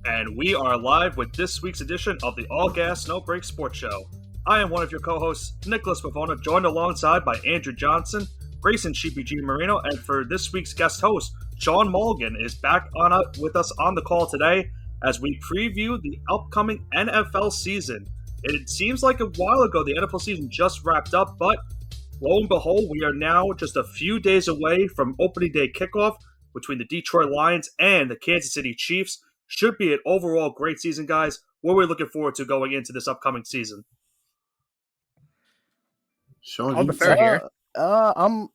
And we are live with this week's edition of the All Gas No Break Sports Show. I am one of your co-hosts, Nicholas Pavona, joined alongside by Andrew Johnson, Grayson Sheepy G. Marino, and for this week's guest host, Sean Mulligan is back with us on the call today as we preview the upcoming NFL season. It seems like a while ago the NFL season just wrapped up, but lo and behold, we are now just a few days away from opening day kickoff between the Detroit Lions and the Kansas City Chiefs. Should be an overall great season, guys. What are we looking forward to going into this upcoming season? Sean, I'll defer here. I'm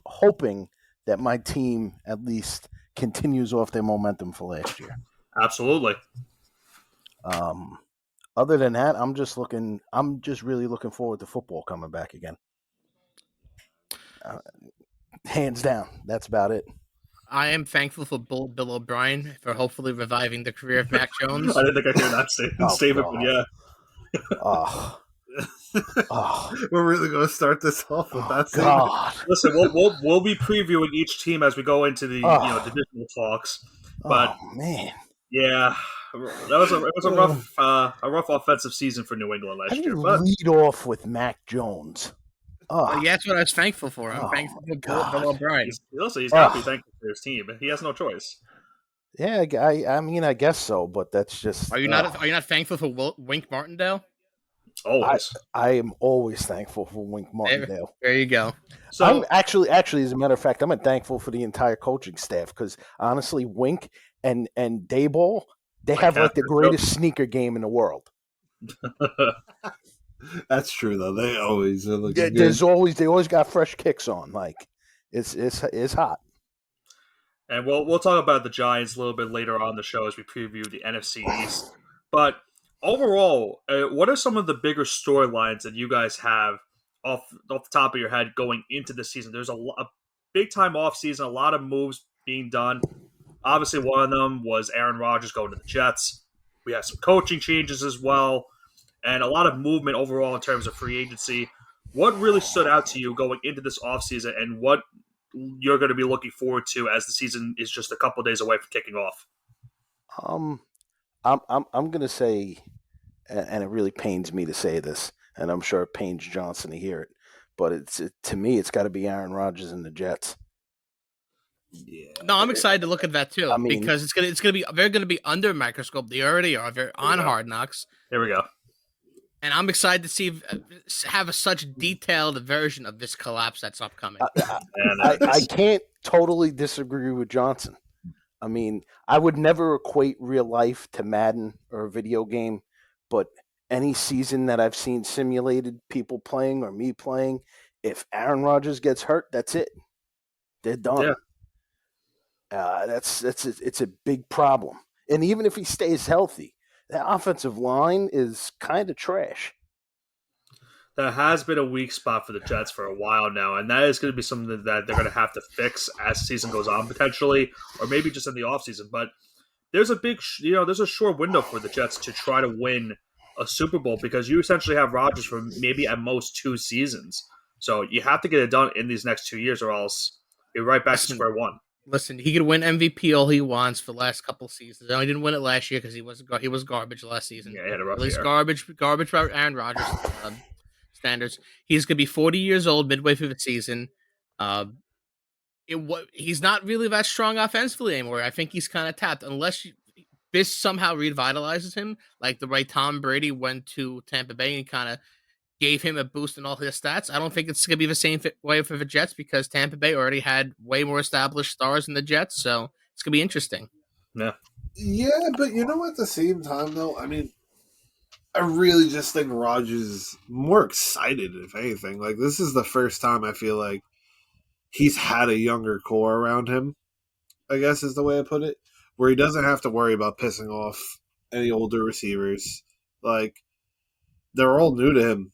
hoping that my team at least continues off their momentum for last year. Absolutely. Other than that, I'm just really looking forward to football coming back again. Hands down, that's about it. I am thankful for Bill O'Brien for hopefully reviving the career of Mac Jones. I didn't think I'd hear that statement, but yeah. We're really going to start this off with that God. Listen, we'll be previewing each team as we go into the divisional talks. But man, yeah, it was a rough offensive season for New England last year. But lead off with Mac Jones. Yeah, that's what I was thankful for. I'm thankful for Bill O'Brien. He's got to be thankful for his team. He has no choice. Yeah, I mean, I guess so, but that's just. Are you not thankful for Wink Martindale? Always. I am always thankful for Wink Martindale. There you go. So I'm actually, as a matter of fact, I'm thankful for the entire coaching staff because honestly, Wink and Dayball, they have like the greatest sneaker game in the world. That's true though. They always are looking good. They always got fresh kicks on. Like it's hot. And we'll talk about the Giants a little bit later on the show as we preview the NFC East. But overall, what are some of the bigger storylines that you guys have off the top of your head going into the season? There's a big time off season, a lot of moves being done. Obviously, one of them was Aaron Rodgers going to the Jets. We have some coaching changes as well, and a lot of movement overall in terms of free agency. What really stood out to you going into this offseason, and what you're going to be looking forward to as the season is just a couple of days away from kicking off? I'm going to say, and it really pains me to say this, and I'm sure it pains Johnson to hear it, but to me, it's got to be Aaron Rodgers and the Jets. Yeah. No, I'm excited to look at that too because they're gonna be under a microscope. They already are. They're on Hard Knocks. Here we go. And I'm excited to have such detailed version of this collapse that's upcoming. I can't totally disagree with Johnson. I mean, I would never equate real life to Madden or a video game, but any season that I've seen simulated people playing or me playing, if Aaron Rodgers gets hurt, that's it. They're done. Yeah. It's a big problem. And even if he stays healthy, the offensive line is kind of trash. That has been a weak spot for the Jets for a while now, and that is going to be something that they're going to have to fix as the season goes on, potentially, or maybe just in the offseason. But there's there's a short window for the Jets to try to win a Super Bowl because you essentially have Rodgers for maybe at most 2 seasons. So you have to get it done in these next 2 years, or else you're right back to square one. Listen, he could win MVP all he wants for the last couple seasons. He didn't win it last year because he was garbage last season. Yeah, he had a rough At least year. garbage for Aaron Rodgers standards. He's going to be 40 years old midway through the season. He's not really that strong offensively anymore. I think he's kind of tapped unless this somehow revitalizes him, like the way Tom Brady went to Tampa Bay and kind of gave him a boost in all his stats. I don't think it's going to be the same way for the Jets because Tampa Bay already had way more established stars than the Jets, so it's going to be interesting. Yeah, but you know, at the same time, though, I mean, I really just think Rodgers is more excited, if anything. Like, this is the first time I feel like he's had a younger core around him, I guess is the way I put it, where he doesn't have to worry about pissing off any older receivers. Like, they're all new to him.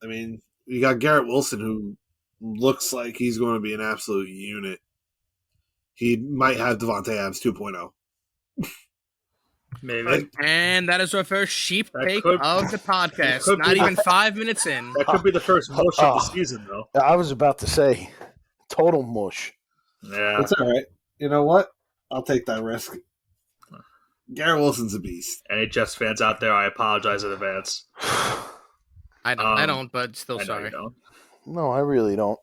I mean, you got Garrett Wilson, who looks like he's going to be an absolute unit. He might have Devontae Adams 2.0. Maybe. And that is our first sheep take of the podcast. Not even 5 minutes in. That could be the first mush of the season, though. I was about to say, total mush. Yeah. It's all right. You know what? I'll take that risk. Garrett Wilson's a beast. Any Jets fans out there, I apologize in advance. I don't, but still I know sorry. you don't. No, I really don't.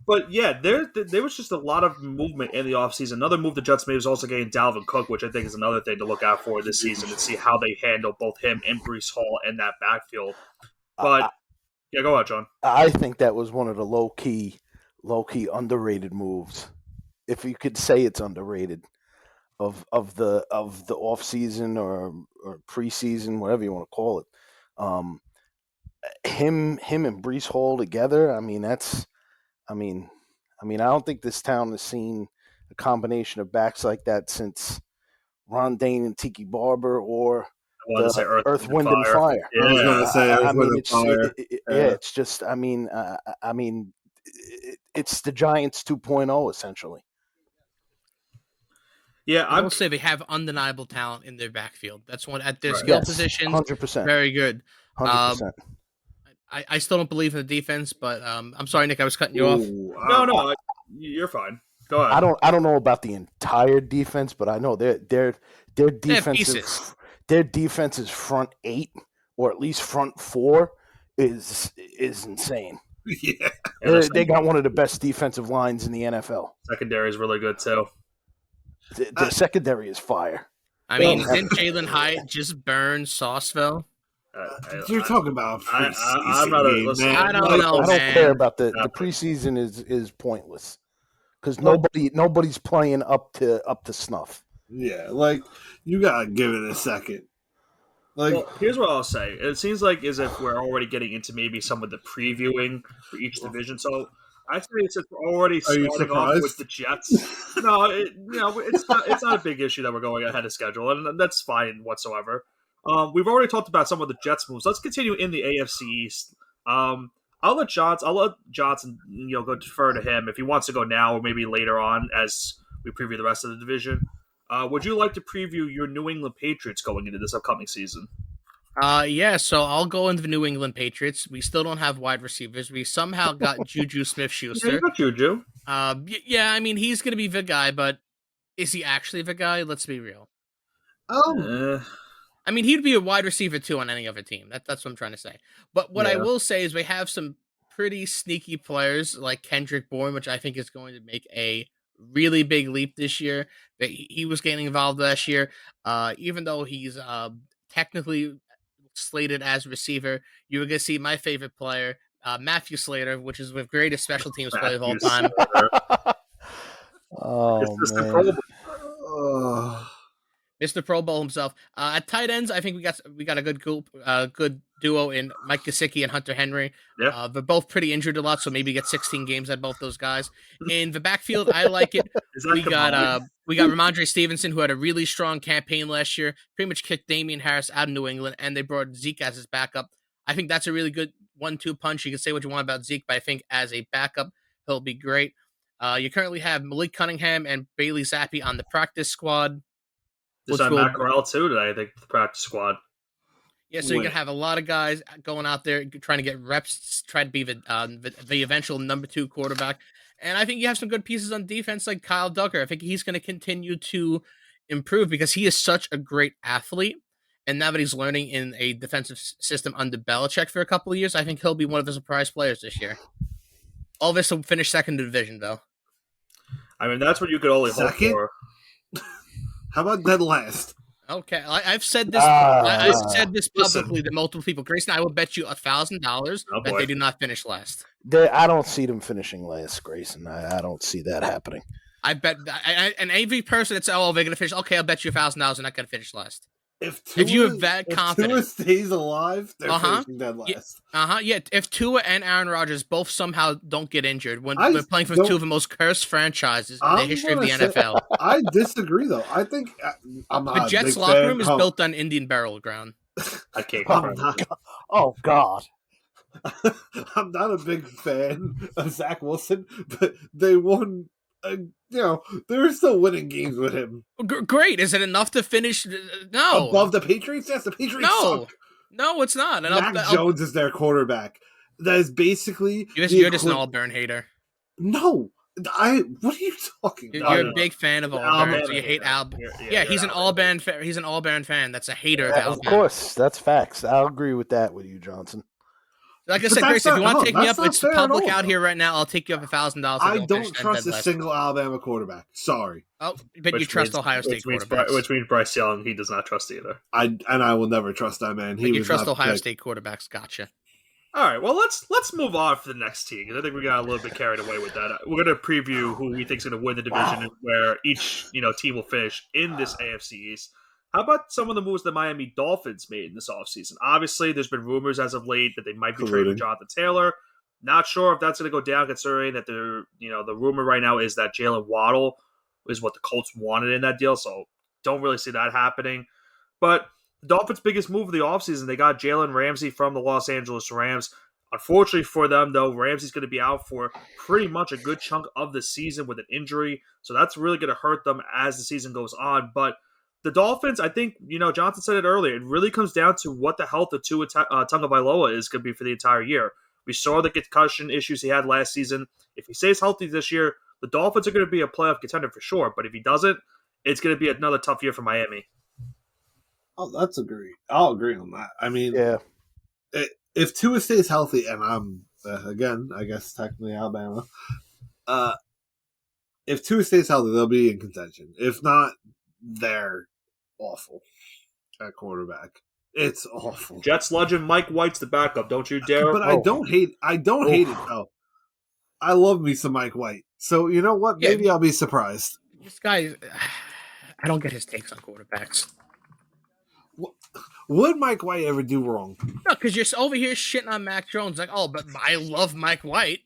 But yeah, there was just a lot of movement in the offseason. Another move the Jets made was also getting Dalvin Cook, which I think is another thing to look out for this season and see how they handle both him and Breece Hall in that backfield. But yeah, go ahead, John. I think that was one of the low key underrated moves, if you could say it's underrated, of the offseason or preseason, whatever you want to call it. Him and Breece Hall together. I mean, I don't think this town has seen a combination of backs like that since Ron Dane and Tiki Barber, or Earth, Wind, and Fire. Yeah. I was going to say Earth, Wind, and Fire. It's just, it's the Giants 2.0 essentially. Yeah, I will say they have undeniable talent in their backfield. That's one at their skill positions. 100%. Very good. 100%. I still don't believe in the defense, but I'm sorry, Nick, I was cutting you off. No, you're fine. Go ahead. I don't know about the entire defense, but I know their defense's front 8 or at least front 4 is insane. Yeah, they got one of the best defensive lines in the NFL. Secondary is really good too. The secondary is fire. I mean, didn't Jalen Hyatt just burn Sauceville? You're talking about I'm not I don't know. I don't care about the preseason is pointless because nobody's playing up to snuff. Yeah, like you gotta give it a second. Like, well, here's what I'll say. It seems like as if we're already getting into maybe some of the previewing for each division. So I say since we're already starting off with the Jets, no, it's not a big issue that we're going ahead of schedule, and that's fine whatsoever. We've already talked about some of the Jets moves. Let's continue in the AFC East. I'll let Johnson, go defer to him if he wants to go now or maybe later on as we preview the rest of the division. Would you like to preview your New England Patriots going into this upcoming season? Yeah, so I'll go into the New England Patriots. We still don't have wide receivers. We somehow got Juju Smith-Schuster. Yeah, you got Juju. Yeah, I mean, he's going to be the guy, but is he actually the guy? Let's be real. I mean, he'd be a wide receiver, too, on any other team. That's what I'm trying to say. But what I will say is we have some pretty sneaky players like Kendrick Bourne, which I think is going to make a really big leap this year. That he was getting involved last year. Even though he's technically slated as receiver, you're going to see my favorite player, Matthew Slater, which is the greatest special teams player of all time. Oh, man. Mr. Pro Bowl himself. At tight ends, I think we got a good duo in Mike Gesicki and Hunter Henry. Yeah. They're both pretty injured a lot, so maybe get 16 games out of both those guys. In the backfield, I like it. We got Ramondre Stevenson, who had a really strong campaign last year, pretty much kicked Damian Harris out of New England, and they brought Zeke as his backup. I think that's a really good 1-2 punch. You can say what you want about Zeke, but I think as a backup, he'll be great. You currently have Malik Cunningham and Bailey Zappi on the practice squad. There's Matt Corral too today, I think, the practice squad. Yeah, so you're going to have a lot of guys going out there trying to get reps, try to be the eventual number 2 quarterback. And I think you have some good pieces on defense like Kyle Duggar. I think he's going to continue to improve because he is such a great athlete. And now that he's learning in a defensive system under Belichick for a couple of years, I think he'll be one of the surprise players this year. All this will finish second division, though. I mean, that's what you could only hope for. How about dead last? Okay, I've said this. I've said this publicly to multiple people. Grayson, I will bet you $1,000 that they do not finish last. I don't see them finishing last, Grayson. I don't see that happening. I bet, and every person that's they're going to finish. Okay, I'll bet you $1,000 they're not going to finish last. If you have that confidence, Tua stays alive, they're finishing dead last. Yeah. If Tua and Aaron Rodgers both somehow don't get injured when they're playing for 2 of the most cursed franchises in the history of the NFL. I disagree, though. I think the Jets locker room is built on Indian burial ground. I can't. Oh God. I'm not a big fan of Zach Wilson, but they won. They're still winning games with him. Great. Is it enough to finish? No. Above the Patriots? Yes, the Patriots suck. No, it's not. And Mac Jones is their quarterback. That is basically... You're just an Auburn hater. No. What are you talking about? You're a big fan of Auburn, so you hate Alabama. Yeah, he's an Auburn. He's an Auburn fan. That's a hater of Alabama. Of course, that's facts. I'll agree with that with you, Johnson. Like I said, Grace, if you want to take me up, it's public out here right now. I'll take you up $1,000. I don't trust a single Alabama quarterback. Sorry. Oh, but you trust Ohio State quarterbacks. Which means Bryce Young, he does not trust either. I will never trust that man. You trust Ohio State quarterbacks. Gotcha. All right, well, let's move on for the next team, because I think we got a little bit carried away with that. We're going to preview who we think is going to win the division and where each team will finish in this AFC East. How about some of the moves the Miami Dolphins made in this offseason? Obviously, there's been rumors as of late that they might be trading Jonathan Taylor. Not sure if that's going to go down, considering that the rumor right now is that Jalen Waddle is what the Colts wanted in that deal, so don't really see that happening. But the Dolphins' biggest move of the offseason, they got Jalen Ramsey from the Los Angeles Rams. Unfortunately for them, though, Ramsey's going to be out for pretty much a good chunk of the season with an injury, so that's really going to hurt them as the season goes on. But the Dolphins, I think, Johnson said it earlier, it really comes down to what the health of Tua Tagovailoa is going to be for the entire year. We saw the concussion issues he had last season. If he stays healthy this year, the Dolphins are going to be a playoff contender for sure. But if he doesn't, it's going to be another tough year for Miami. Oh, that's agreed. I'll agree on that. I mean, yeah. If Tua stays healthy, and I'm, again, I guess technically Alabama, if Tua stays healthy, they'll be in contention. If not, they're awful at quarterback. It's awful. Jets legend Mike White's the backup. Don't you dare! But I don't hate it though. I love me some Mike White. So you know what? Maybe I'll be surprised. This guy, I don't get his takes on quarterbacks. Would Mike White ever do wrong? No, because you're over here shitting on Mac Jones. Like, oh, but I love Mike White.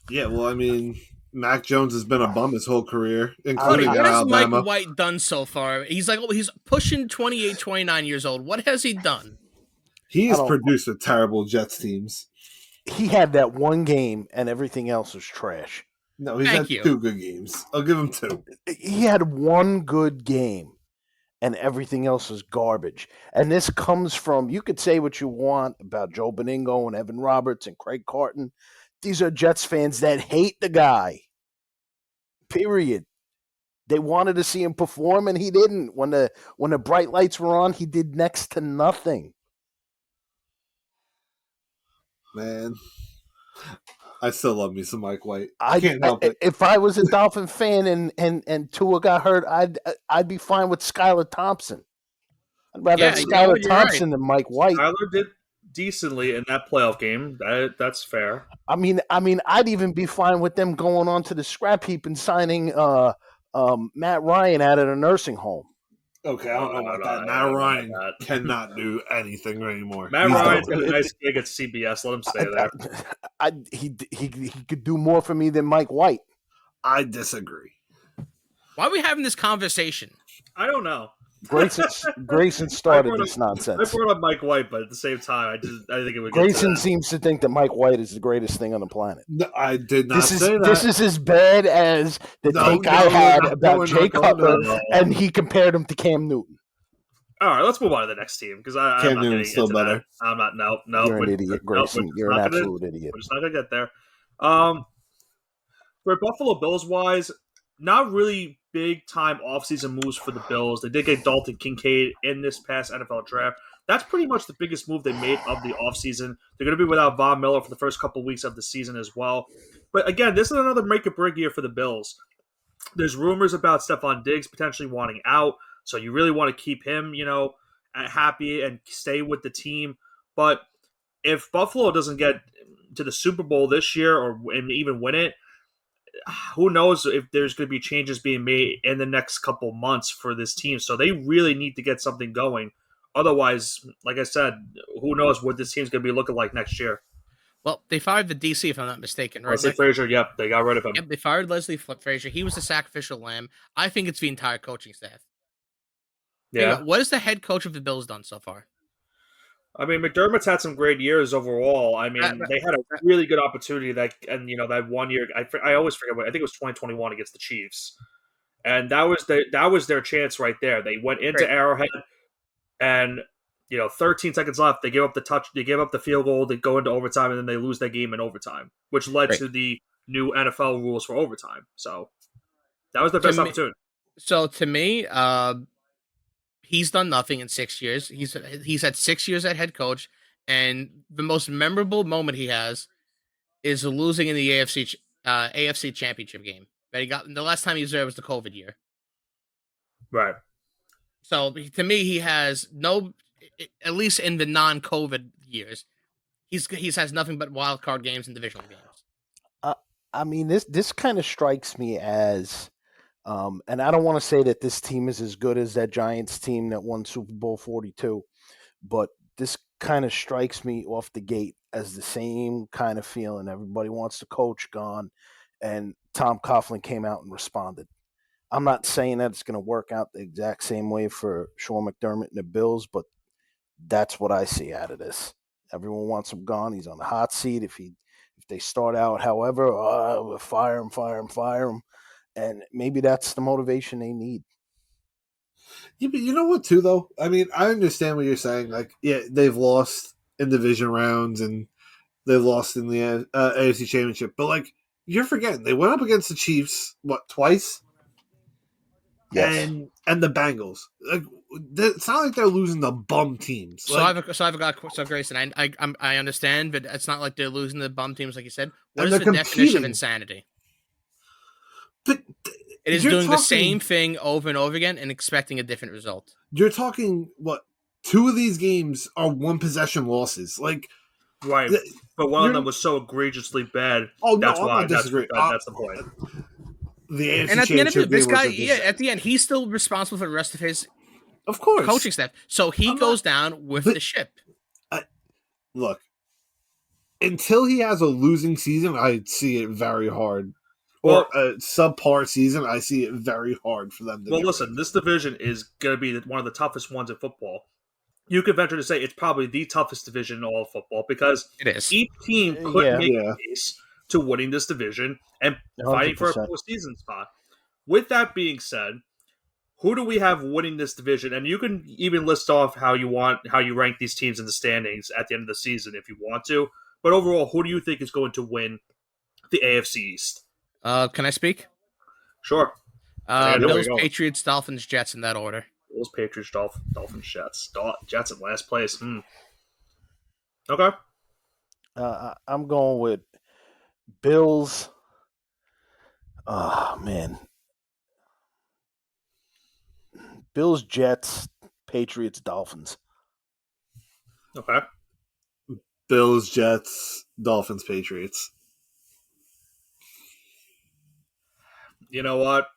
Yeah, well, I mean, Mac Jones has been a bum his whole career, including what has Alabama. Mike White done so far? He's pushing 28, 29 years old. What has he done? He has produced with terrible Jets teams. He had that one game, and everything else was trash. No, he's had 2 good games. I'll give him 2. He had one good game, and everything else was garbage. And this comes from, you could say what you want about Joe Beningo and Evan Roberts and Craig Carton. These are Jets fans that hate the guy. Period. They wanted to see him perform, and he didn't. When the bright lights were on, he did next to nothing. Man, I still love me some Mike White. I can't help it. If I was a Dolphin fan and Tua got hurt, I'd be fine with Skylar Thompson. I'd rather have Skylar Thompson than Mike White. Skylar did decently in that playoff game. That's fair. I mean, I'd even be fine with them going on to the scrap heap and signing Matt Ryan out of a nursing home. Okay, I don't know about that. Matt Ryan cannot do anything anymore. Matt Ryan's got a nice gig at CBS. Let him stay there. He could do more for me than Mike White. I disagree. Why are we having this conversation? I don't know. Grayson started this nonsense. I brought up Mike White, but at the same time, I think it would. Grayson seems to think that Mike White is the greatest thing on the planet. No, I did not say that. This is as bad as the take I had about Jay Cutler, and he compared him to Cam Newton. All right, let's move on to the next team because Cam Newton's still better. That. I'm not. No, you're an idiot, Grayson. You're an absolute idiot. We're just not gonna get there. For Buffalo Bills wise, not really big time offseason moves for the Bills. They did get Dalton Kincaid in this past NFL draft. That's pretty much the biggest move they made of the offseason. They're going to be without Von Miller for the first couple of weeks of the season as well. But again, this is another make or break year for the Bills. There's rumors about Stephon Diggs potentially wanting out, so you really want to keep him, happy and stay with the team. But if Buffalo doesn't get to the Super Bowl this year or even win it, who knows if there's going to be changes being made in the next couple months for this team. So they really need to get something going. Otherwise, like I said, who knows what this team's going to be looking like next year. Well, they fired the DC, if I'm not mistaken, right? Leslie Frazier, yep, they got rid of him. Yep, they fired Leslie Frazier. He was the sacrificial lamb. I think it's the entire coaching staff. Yeah. What has the head coach of the Bills done so far? I mean, McDermott's had some great years overall. I mean, they had a really good opportunity that 1 year. I always forget I think it was 2021 against the Chiefs, and that was their chance right there. They went into Arrowhead, and 13 seconds left. They gave up the field goal. They go into overtime, and then they lose that game in overtime, which led to the new NFL rules for overtime. So that was the best opportunity. So to me, he's done nothing in 6 years. He's had 6 years at head coach, and the most memorable moment he has is losing in the AFC Championship game that he got. The last time he was there was the COVID year. Right. So to me, he has no, at least in the non-COVID years, he's has nothing but wild card games and divisional games. I mean, this kind of strikes me as, and I don't want to say that this team is as good as that Giants team that won Super Bowl 42, but this kind of strikes me off the gate as the same kind of feeling. Everybody wants the coach gone, and Tom Coughlin came out and responded. I'm not saying that it's going to work out the exact same way for Sean McDermott and the Bills, but that's what I see out of this. Everyone wants him gone. He's on the hot seat. If they start out, however, fire him, and maybe that's the motivation they need. Yeah, but you know what, too, though? I mean, I understand what you're saying. Like, yeah, they've lost in division rounds and they lost in the AFC Championship, but like, you're forgetting they went up against the Chiefs twice. Yes. And the Bengals. Like, it's not like they're losing the bum teams. So Grayson, I understand, but it's not like they're losing the bum teams, like you said. What is the definition of insanity? But it is doing the same thing over and over again and expecting a different result. You're talking two of these games are one possession losses. Like, right, but one of them was so egregiously bad. Oh, that's no, why. I'm not disagreeing. That's the point. And at the end of it, this guy, at the end, he's still responsible for the rest of his, of course, coaching staff. So he goes down with the ship. Look, until he has a losing season, I see it very hard. Or a subpar season, I see it very hard for them to Well, listen, this division is going to be one of the toughest ones in football. You could venture to say it's probably the toughest division in all of football because it is. Each team could make a case to winning this division and 100%. Fighting for a postseason spot. With that being said, who do we have winning this division? And you can even list off how you rank these teams in the standings at the end of the season if you want to. But overall, who do you think is going to win the AFC East? Can I speak? Sure. Bills, Patriots, Dolphins, Jets in that order. Bills, Patriots, Dolphins, Jets. Jets in last place. Okay. I'm going with Bills. Oh, man. Bills, Jets, Patriots, Dolphins. Okay. Bills, Jets, Dolphins, Patriots. You know what?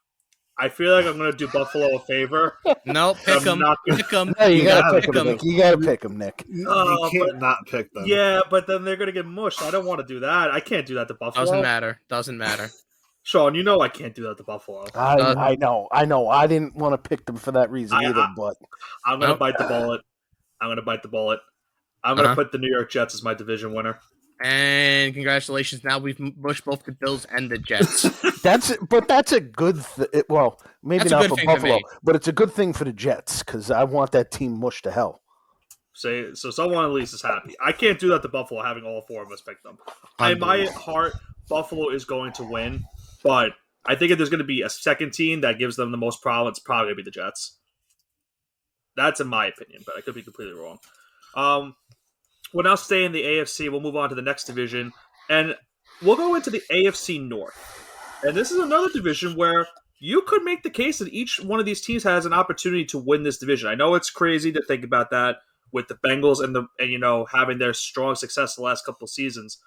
I feel like I'm going to do Buffalo a favor. No, pick them. Pick them. No, you got to pick them, Nick. You got to pick them, Nick. You can't not pick them. Yeah, but then they're going to get mushed. I don't want to do that. I can't do that to Buffalo. Doesn't matter. Sean, you know I can't do that to Buffalo. I know. I didn't want to pick them for that reason either, but I'm going to bite the bullet. I'm going to put the New York Jets as my division winner. And congratulations! Now we've mushed both the Bills and the Jets. That's a good thing. Well, maybe not for Buffalo, but it's a good thing for the Jets because I want that team mushed to hell. So someone at least is happy. I can't do that to Buffalo, having all four of us pick them. In my heart, Buffalo is going to win, but I think if there's going to be a second team that gives them the most problems, it's probably going to be the Jets. That's in my opinion, but I could be completely wrong. We'll now stay in the AFC. We'll move on to the next division, and we'll go into the AFC North. And this is another division where you could make the case that each one of these teams has an opportunity to win this division. I know it's crazy to think about that with the Bengals and having their strong success the last couple of seasons,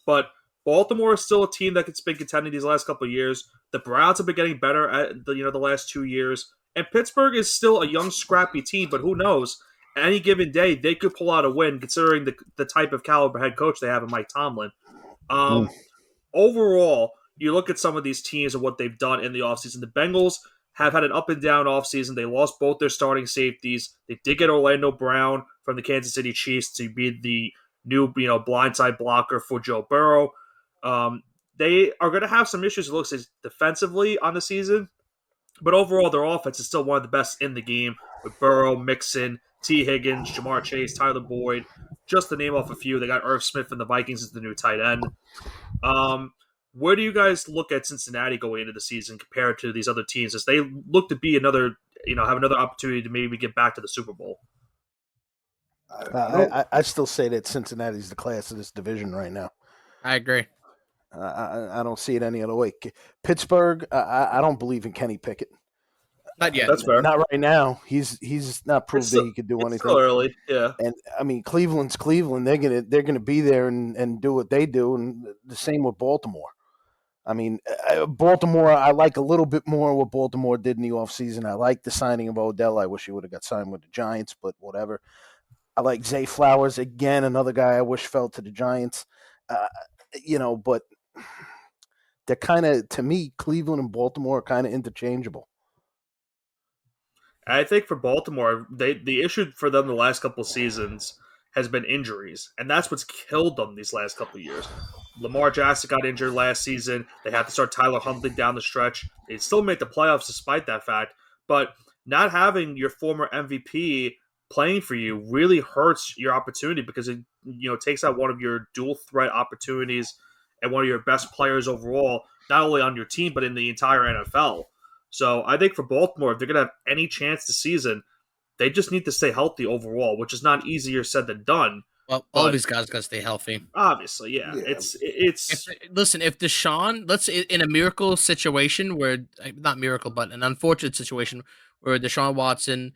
but Baltimore is still a team that's been contending these last couple of years. The Browns have been getting better at the last 2 years, and Pittsburgh is still a young, scrappy team. But who knows? Any given day, they could pull out a win, considering the type of caliber head coach they have in Mike Tomlin. Overall, you look at some of these teams and what they've done in the offseason. The Bengals have had an up-and-down offseason. They lost both their starting safeties. They did get Orlando Brown from the Kansas City Chiefs to be the new blindside blocker for Joe Burrow. They are going to have some issues, it looks like, defensively on the season. But overall, their offense is still one of the best in the game with Burrow, Mixon, T. Higgins, Jamar Chase, Tyler Boyd, just to name off a few. They got Irv Smith from the Vikings as the new tight end. Where do you guys look at Cincinnati going into the season compared to these other teams as they look to be another, have another opportunity to maybe get back to the Super Bowl? I still say that Cincinnati's the class of this division right now. I agree. I don't see it any other way. Pittsburgh, I don't believe in Kenny Pickett. Not yet. That's fair. Not right now. He's not proved that he could do anything. Still early, yeah. And I mean, Cleveland's Cleveland. They're gonna be there and do what they do, and the same with Baltimore. I mean, Baltimore, I like a little bit more what Baltimore did in the offseason. I like the signing of Odell. I wish he would have got signed with the Giants, but whatever. I like Zay Flowers, again, another guy I wish fell to the Giants. But they're kind of, to me, Cleveland and Baltimore are kind of interchangeable. I think for Baltimore, the issue for them the last couple of seasons has been injuries, and that's what's killed them these last couple of years. Lamar Jackson got injured last season. They had to start Tyler Huntley down the stretch. They still made the playoffs despite that fact, but not having your former MVP playing for you really hurts your opportunity because it takes out one of your dual threat opportunities and one of your best players overall, not only on your team but in the entire NFL. So I think for Baltimore, if they're going to have any chance this season, they just need to stay healthy overall, which is not easier said than done. Well, all these guys got to stay healthy. Obviously, yeah. It's if Deshaun, let's in a miracle situation where not miracle, but an unfortunate situation where Deshaun Watson,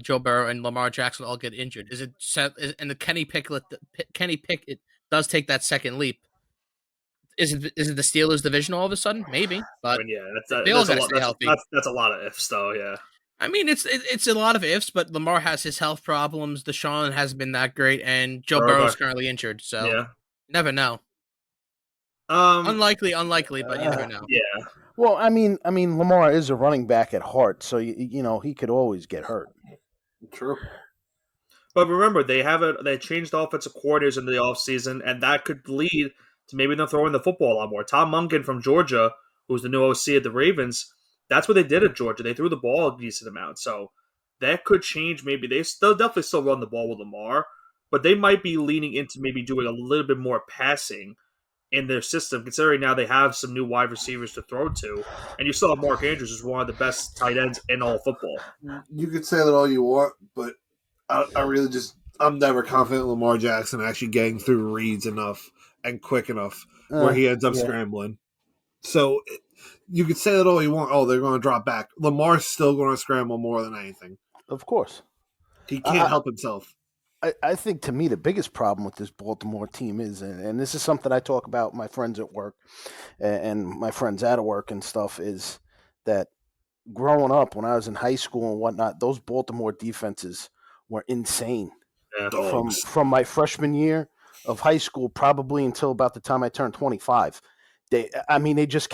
Joe Burrow, and Lamar Jackson all get injured, is it set? And the Kenny Pickett does take that second leap. Is it the Steelers division all of a sudden? Maybe, but they all got to stay healthy. That's a lot of ifs, though. Yeah. I mean, it's a lot of ifs, but Lamar has his health problems. Deshaun hasn't been that great, and Joe Burrow's currently injured. So you never know. Unlikely, but you never know. Yeah. Well, I mean, Lamar is a running back at heart, so he could always get hurt. True. But remember, they changed offensive coordinators in the offseason, and that could lead to maybe them throwing the football a lot more. Tom Munkin from Georgia, who's the new OC at the Ravens, that's what they did at Georgia. They threw the ball a decent amount. So that could change. Maybe they'll definitely still run the ball with Lamar, but they might be leaning into maybe doing a little bit more passing in their system, considering now they have some new wide receivers to throw to. And you still have Mark Andrews, who's one of the best tight ends in all football. You could say that all you want, but I'm never confident Lamar Jackson actually getting through reads enough and quick enough where he ends up scrambling. So you could say that all you want. Oh, they're going to drop back. Lamar's still going to scramble more than anything. Of course. He can't help himself. I think, to me, the biggest problem with this Baltimore team is, and this is something I talk about with my friends at work and my friends out of work and stuff, is that growing up when I was in high school and whatnot, those Baltimore defenses were insane. Yeah. From my freshman year of high school probably until about the time I turned 25. They just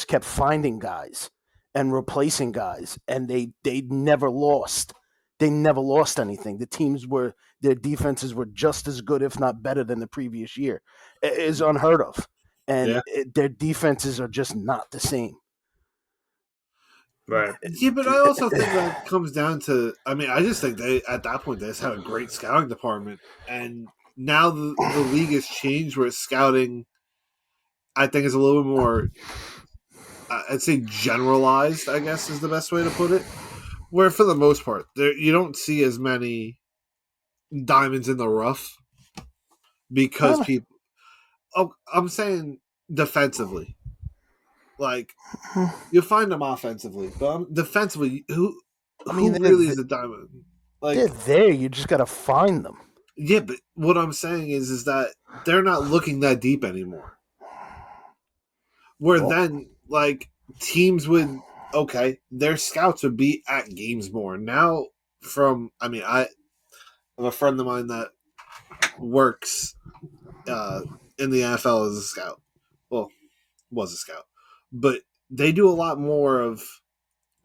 kept finding guys and replacing guys, and they never lost. They never lost anything. Their defenses were just as good, if not better, than the previous year. It is unheard of, and their defenses are just not the same. Right. Yeah, but I also think that comes down to. I mean, I just think at that point they just had a great scouting department, and now the league has changed where scouting, I think, is a little bit more, I'd say, generalized, I guess is the best way to put it. Where for the most part, you don't see as many diamonds in the rough because people. Oh, I'm saying defensively. Like, you'll find them offensively, but defensively, who really is a diamond? Like, they're there. You just got to find them. Yeah, but what I'm saying is that they're not looking that deep anymore. Where then, like, teams would, their scouts would be at games more. Now, I have a friend of mine that works in the NFL as a scout. Well, was a scout. But they do a lot more of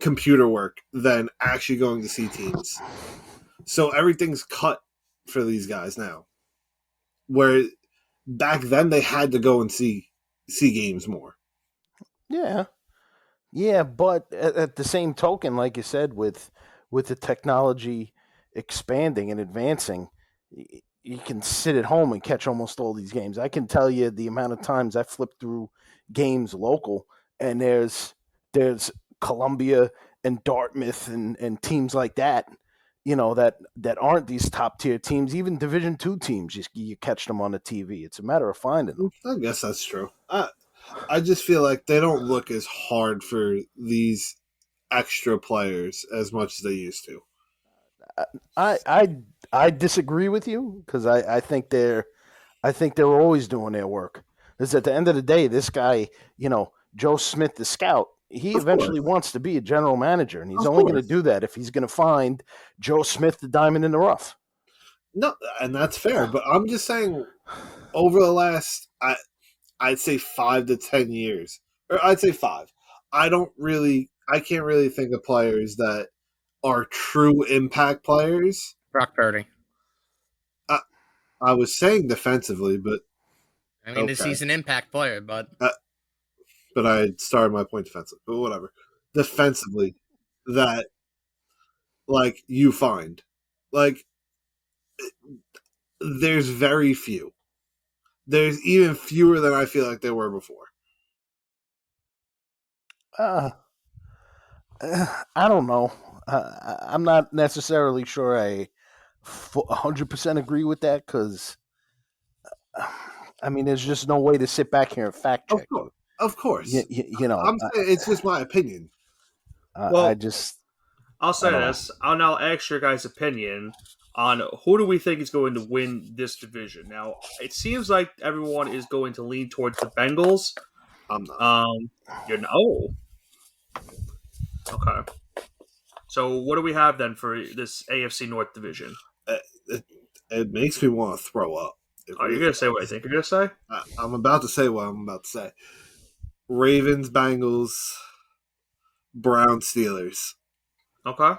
computer work than actually going to see teams. So everything's cut for these guys now. Where back then they had to go and see games more. Yeah. Yeah, but at the same token, like you said, with the technology expanding and advancing, you can sit at home and catch almost all these games. I can tell you the amount of times I flip through games local, and there's Columbia and Dartmouth and teams like that, that aren't these top tier teams, even Division II teams. You catch them on the TV. It's a matter of finding them. I guess that's true. I just feel like they don't look as hard for these extra players as much as they used to. I disagree with you because I think they're always doing their work. Because at the end of the day, this guy, Joe Smith, the scout, he eventually wants to be a general manager, and he's only going to do that if he's going to find Joe Smith the diamond in the rough. No, and that's fair, but I'm just saying, over the last, I'd say 5 to 10 years, or I'd say 5. I can't really think of players that are true impact players. Brock Purdy. I was saying defensively, but I mean, he's an impact player, but I started my point defensively. But whatever, defensively, that like you find, like there's very few. There's even fewer than I feel like there were before. I don't know. I'm not necessarily sure I 100% agree with that because, I mean, there's just no way to sit back here and fact check. Of course. I'm saying it's just my opinion. I'll say this. I'll now ask your guys' opinion on who do we think is going to win this division. Now, it seems like everyone is going to lean towards the Bengals. I'm not. Okay. So what do we have then for this AFC North division? It makes me want to throw up. Are you going to say what I think you're going to say? I'm about to say what I'm about to say. Ravens, Bengals, Browns, Steelers. Okay.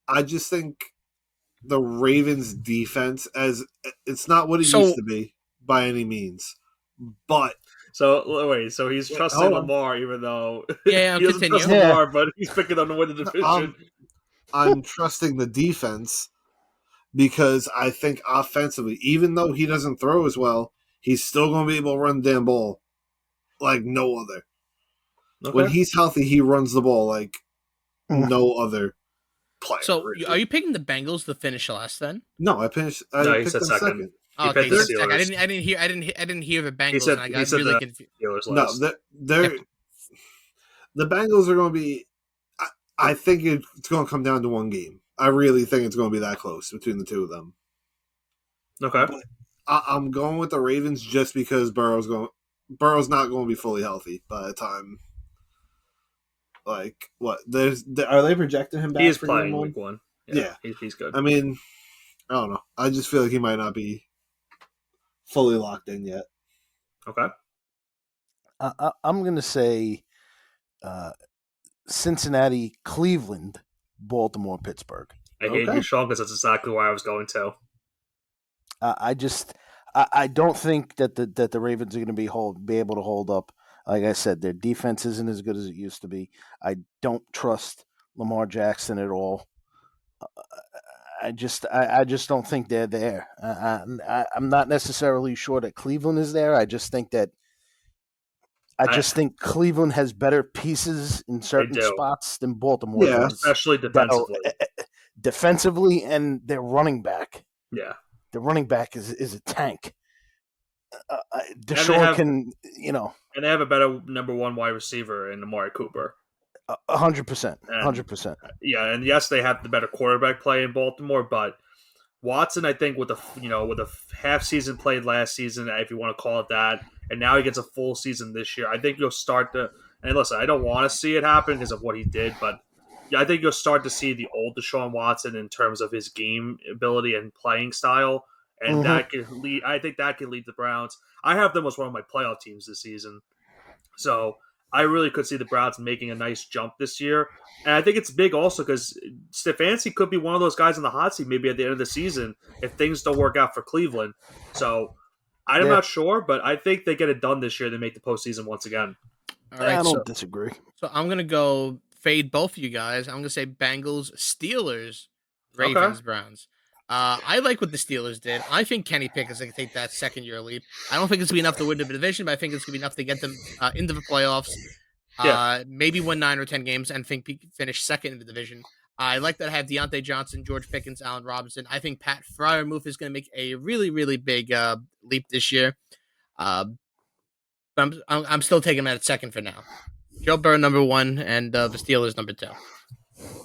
I just think the Ravens' defense, as it's not what it used to be by any means, but so he's trusting Lamar, even though he doesn't trust continue. Lamar, but he's picking them to win the division. I'm trusting the defense because I think offensively, even though he doesn't throw as well, he's still going to be able to run the damn ball like no other. Okay. When he's healthy, he runs the ball like no other player. So, really. Are you picking the Bengals to finish last then? No, I picked he said second. Oh, okay, I didn't hear the Bengals. And I got really confused. No, the Bengals are going to be. I think it's going to come down to one game. I really think it's going to be that close between the two of them. Okay, but I'm going with the Ravens just because Burrow's not going to be fully healthy by the time. Like what? Are they projecting him back? He is playing week 1. Yeah. He's good. I mean, I don't know. I just feel like he might not be fully locked in yet. Okay. I'm going to say Cincinnati, Cleveland, Baltimore, Pittsburgh. I hate you, Sean, because that's exactly where I was going to. I don't think that the Ravens are going to be able to hold up. Like I said, their defense isn't as good as it used to be. I don't trust Lamar Jackson at all. I just don't think they're there. I'm not necessarily sure that Cleveland is there. I just think that think Cleveland has better pieces in certain spots than Baltimore. Yeah, especially defensively. Defensively, and their running back. Yeah, the running back is a tank. Deshaun can, and they have a better number 1 wide receiver in Amari Cooper. 100%, 100%. Yeah, and yes, they have the better quarterback play in Baltimore, but Watson, I think, with a half season played last season, if you want to call it that, and now he gets a full season this year, I think you'll start to. And listen, I don't want to see it happen because of what he did, but yeah, I think you'll start to see the old Deshaun Watson in terms of his game ability and playing style. And that could lead. I think that could lead the Browns. I have them as one of my playoff teams this season, so I really could see the Browns making a nice jump this year. And I think it's big also because Stefanski could be one of those guys in the hot seat maybe at the end of the season if things don't work out for Cleveland. So I'm not sure, but I think they get it done this year. They make the postseason once again. All right, I don't disagree. So I'm gonna go fade both of you guys. I'm gonna say Bengals, Steelers, Ravens, Browns. I like what the Steelers did. I think Kenny Pickett's going to take that second-year leap. I don't think it's going to be enough to win the division, but I think it's going to be enough to get them into the playoffs. Maybe win 9 or 10 games and finish second in the division. I like that I have Deontay Johnson, George Pickens, Allen Robinson. I think Pat Freiermuth is going to make a really, really big leap this year. But I'm still taking him at second for now. Joe Burrow number 1 and the Steelers number 2.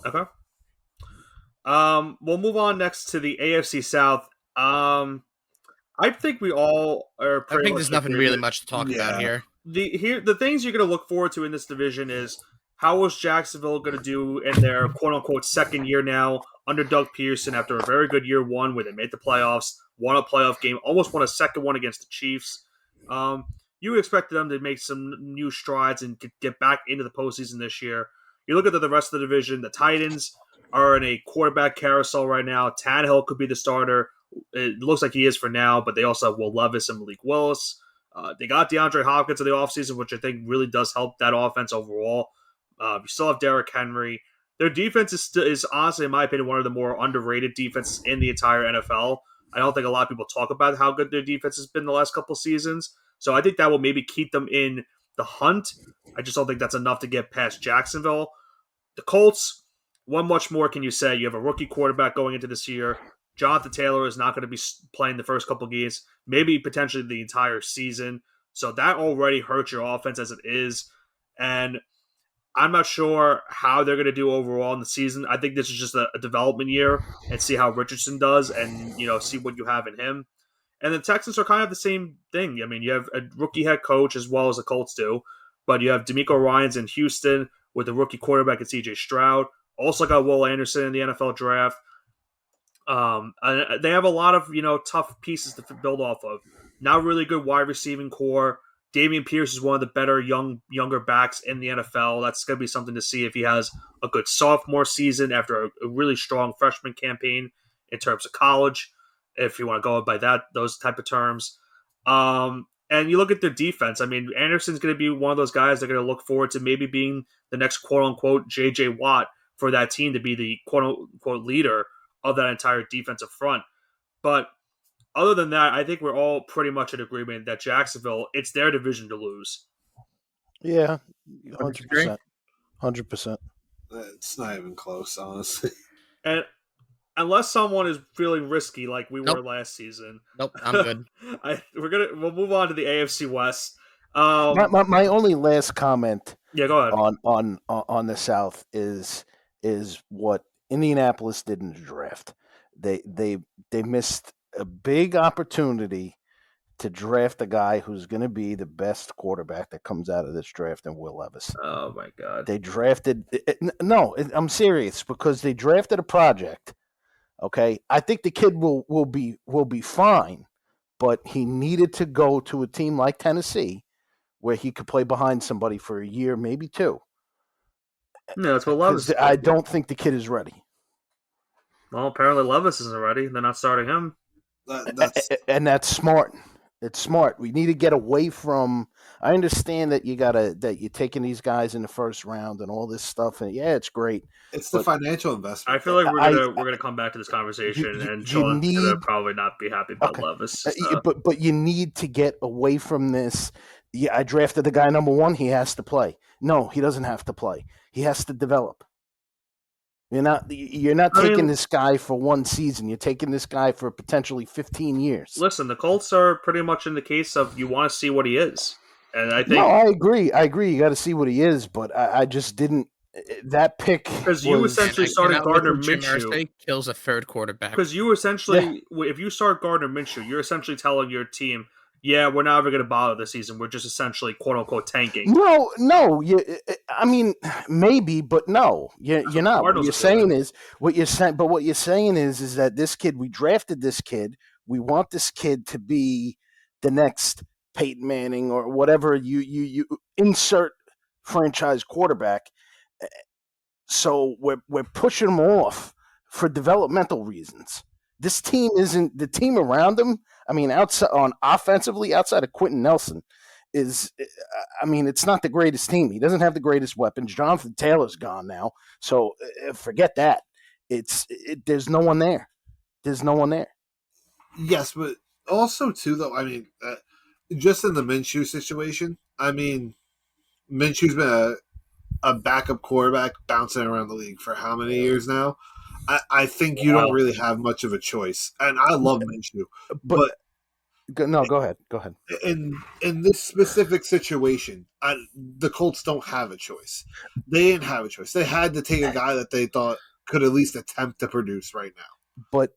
Okay. We'll move on next to the AFC South. I think we all are. I think there's nothing really much to talk about here. The things you're going to look forward to in this division is how is Jacksonville going to do in their quote unquote second year now under Doug Pearson after a very good year one where they made the playoffs, won a playoff game, almost won a second one against the Chiefs. You expected them to make some new strides and get back into the postseason this year. You look at the rest of the division, the Titans are in a quarterback carousel right now. Tannehill could be the starter. It looks like he is for now, but they also have Will Levis and Malik Willis. They got DeAndre Hopkins in the offseason, which I think really does help that offense overall. You still have Derrick Henry. Their defense is honestly, in my opinion, one of the more underrated defenses in the entire NFL. I don't think a lot of people talk about how good their defense has been the last couple seasons. So I think that will maybe keep them in the hunt. I just don't think that's enough to get past Jacksonville. The Colts, what much more can you say? You have a rookie quarterback going into this year. Jonathan Taylor is not going to be playing the first couple games, maybe potentially the entire season. So that already hurts your offense as it is. And I'm not sure how they're going to do overall in the season. I think this is just a development year and see how Richardson does and, see what you have in him. And the Texans are kind of the same thing. I mean, you have a rookie head coach as well as the Colts do, but you have DeMeco Ryans in Houston with a rookie quarterback and C.J. Stroud. Also got Will Anderson in the NFL draft. They have a lot of, tough pieces to build off of. Not really good wide receiving core. Dameon Pierce is one of the better younger backs in the NFL. That's going to be something to see if he has a good sophomore season after a really strong freshman campaign in terms of college, if you want to go by those type of terms. And you look at their defense. I mean, Anderson's going to be one of those guys they're going to look forward to maybe being the next quote-unquote J.J. Watt for that team to be the quote-unquote leader of that entire defensive front. But other than that, I think we're all pretty much in agreement that Jacksonville, it's their division to lose. Yeah, 100%. 100%. It's not even close, honestly. And unless someone is feeling risky like we were last season. Nope, I'm good. We'll move on to the AFC West. My only last comment go ahead. on the South is what Indianapolis did in the draft. They missed a big opportunity to draft a guy who's going to be the best quarterback that comes out of this draft in Will Levis. Oh my God! They drafted. I'm serious because they drafted a project. Okay, I think the kid will be fine, but he needed to go to a team like Tennessee where he could play behind somebody for a year, maybe 2. No, that's what Levis. I don't think the kid is ready. Well, apparently Levis isn't ready. They're not starting him. And that's smart. It's smart. We need to get away from. I understand that you're taking these guys in the first round and all this stuff, and yeah, it's great. It's the financial investment. I feel like we're gonna come back to this conversation, and Sean's gonna probably not be happy about Levis. But you need to get away from this. Yeah, I drafted the guy number 1. He has to play. No, he doesn't have to play. He has to develop. You're not taking this guy for one season. You're taking this guy for potentially 15 years. Listen, the Colts are pretty much in the case of you want to see what he is. And I think I agree. You got to see what he is, but I just didn't. That pick because you essentially started Gardner Minshew kills a third quarterback. Because you essentially, if you start Gardner Minshew, you're essentially telling your team, yeah, we're not ever going to bother this season. We're just essentially quote unquote tanking. No. I mean, maybe, but no, you're not. What you're saying is that this kid, we drafted this kid. We want this kid to be the next Peyton Manning or whatever you insert franchise quarterback. So we're pushing him off for developmental reasons. This team isn't the team around him. I mean, offensively, outside of Quentin Nelson, it's not the greatest team. He doesn't have the greatest weapons. Jonathan Taylor's gone now, so forget that. There's no one there. There's no one there. Yes, but also too though. I mean, just in the Minshew situation. I mean, Minshew's been a backup quarterback bouncing around the league for how many years now? I think you don't really have much of a choice. And I love Minshew, but no, go ahead. Go ahead. In this specific situation, the Colts don't have a choice. They didn't have a choice. They had to take a guy that they thought could at least attempt to produce right now. But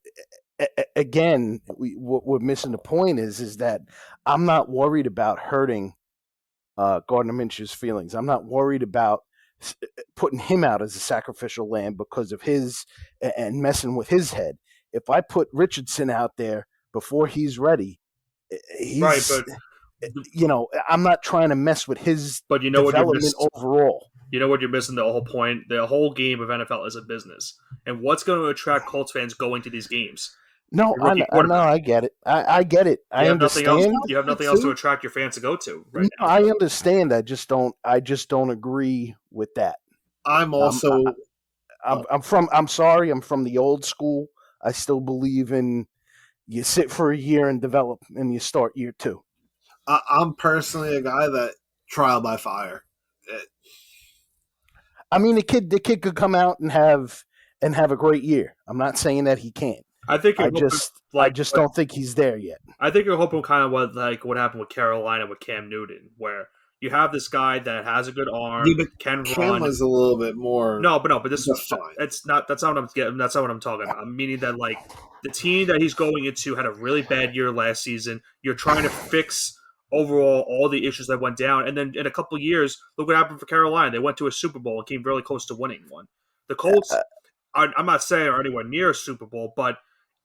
again, what we're missing the point is that I'm not worried about hurting Gardner Minshew's feelings. I'm not worried about putting him out as a sacrificial lamb because of his and messing with his head. If I put Richardson out there before he's ready, he's right, but I'm not trying to mess with his but you know development what overall. You know what you're missing? The whole point. The whole game of NFL is a business, and what's going to attract Colts fans going to these games? No, I know, I get it. I get it. I understand. You have nothing else to attract your fans to go to right now. I understand. I just don't agree with that. I'm also. I'm sorry. I'm from the old school. I still believe in you sit for a year and develop, and you start year 2. I'm personally a guy that trial by fire. I mean, the kid could come out and have a great year. I'm not saying that he can't. I think I just don't think he's there yet. I think you're hoping kind of what happened with Carolina with Cam Newton, where you have this guy that has a good arm, can Cam run. was a little bit more. But this is fine. That's not what I'm getting. That's not what I'm talking about. I'm meaning that the team that he's going into had a really bad year last season. You're trying to fix overall all the issues that went down, and then in a couple of years, look what happened for Carolina. They went to a Super Bowl and came really close to winning one. The Colts, I'm not saying are anywhere near a Super Bowl, but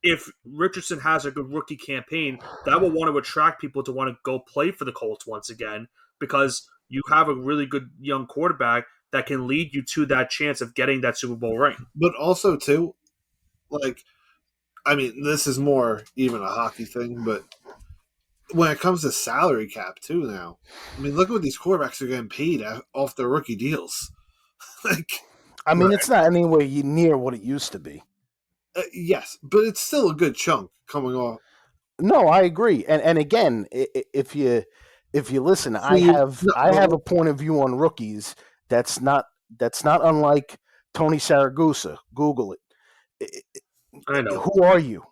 if Richardson has a good rookie campaign, that will want to attract people to want to go play for the Colts once again, because you have a really good young quarterback that can lead you to that chance of getting that Super Bowl ring. But also, too, this is more even a hockey thing, but when it comes to salary cap, too, now, look at what these quarterbacks are getting paid off their rookie deals. It's not anywhere near what it used to be. Yes, but it's still a good chunk coming off. No, I agree. And again, if you listen, I have a point of view on rookies that's not unlike Tony Saragusa. Google it. I know. Who are you?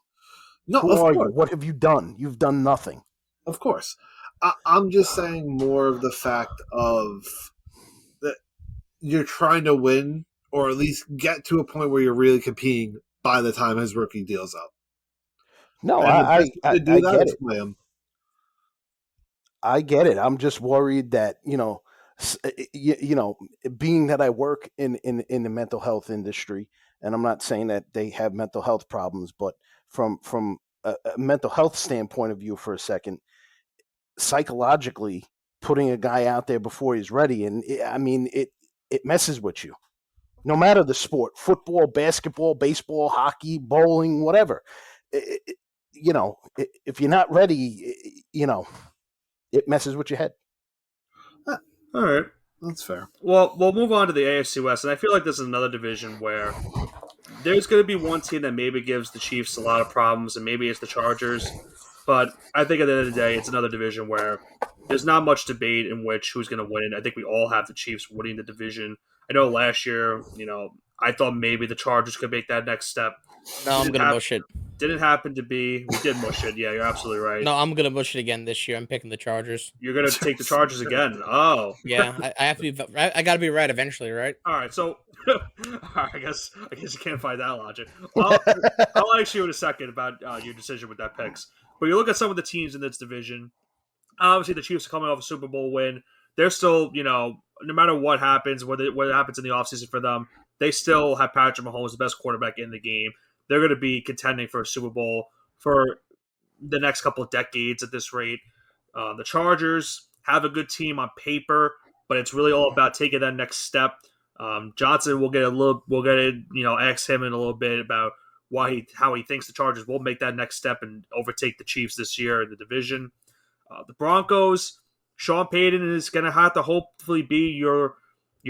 No, who are you? What have you done? You've done nothing. Of course. I'm just saying more of the fact of that you're trying to win or at least get to a point where you're really competing by the time his rookie deal's up. No, I get it. I get it. I'm just worried that, being that I work in the mental health industry, and I'm not saying that they have mental health problems, but from a mental health standpoint of view for a second, psychologically putting a guy out there before he's ready, and it messes with you. No matter the sport, football, basketball, baseball, hockey, bowling, whatever. If you're not ready, it messes with your head. All right. That's fair. Well, we'll move on to the AFC West, and I feel like this is another division where there's going to be one team that maybe gives the Chiefs a lot of problems, and maybe it's the Chargers. But I think at the end of the day, it's another division where there's not much debate in which who's going to win. I think we all have the Chiefs winning the division. I know last year, I thought maybe the Chargers could make that next step. No, I'm going to mush it. Didn't happen to be. We did mush it. Yeah, you're absolutely right. No, I'm going to mush it again this year. I'm picking the Chargers. You're going to take the Chargers again? Oh. Yeah, I have to be. I got to be right eventually, right? All right, so I guess you can't find that logic. I'll ask you in a second about your decision with that picks. But you look at some of the teams in this division. Obviously, the Chiefs are coming off a Super Bowl win. They're still, no matter what happens, what happens in the offseason for them, they still have Patrick Mahomes, the best quarterback in the game. They're going to be contending for a Super Bowl for the next couple of decades at this rate. The Chargers have a good team on paper, but it's really all about taking that next step. Johnson will ask him in a little bit about how he thinks the Chargers will make that next step and overtake the Chiefs this year in the division. The Broncos, Sean Payton is going to have to hopefully be your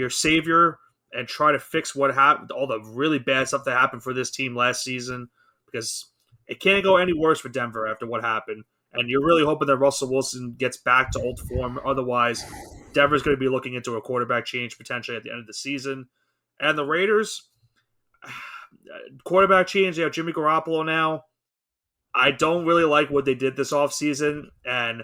savior and try to fix what happened, all the really bad stuff that happened for this team last season, because It can't go any worse for Denver after what happened. And you're really hoping that Russell Wilson gets back to old form. Otherwise, Denver's going to be looking into a quarterback change potentially at the end of the season. And the Raiders, quarterback change. They have Jimmy Garoppolo now. I don't really like what they did this offseason. And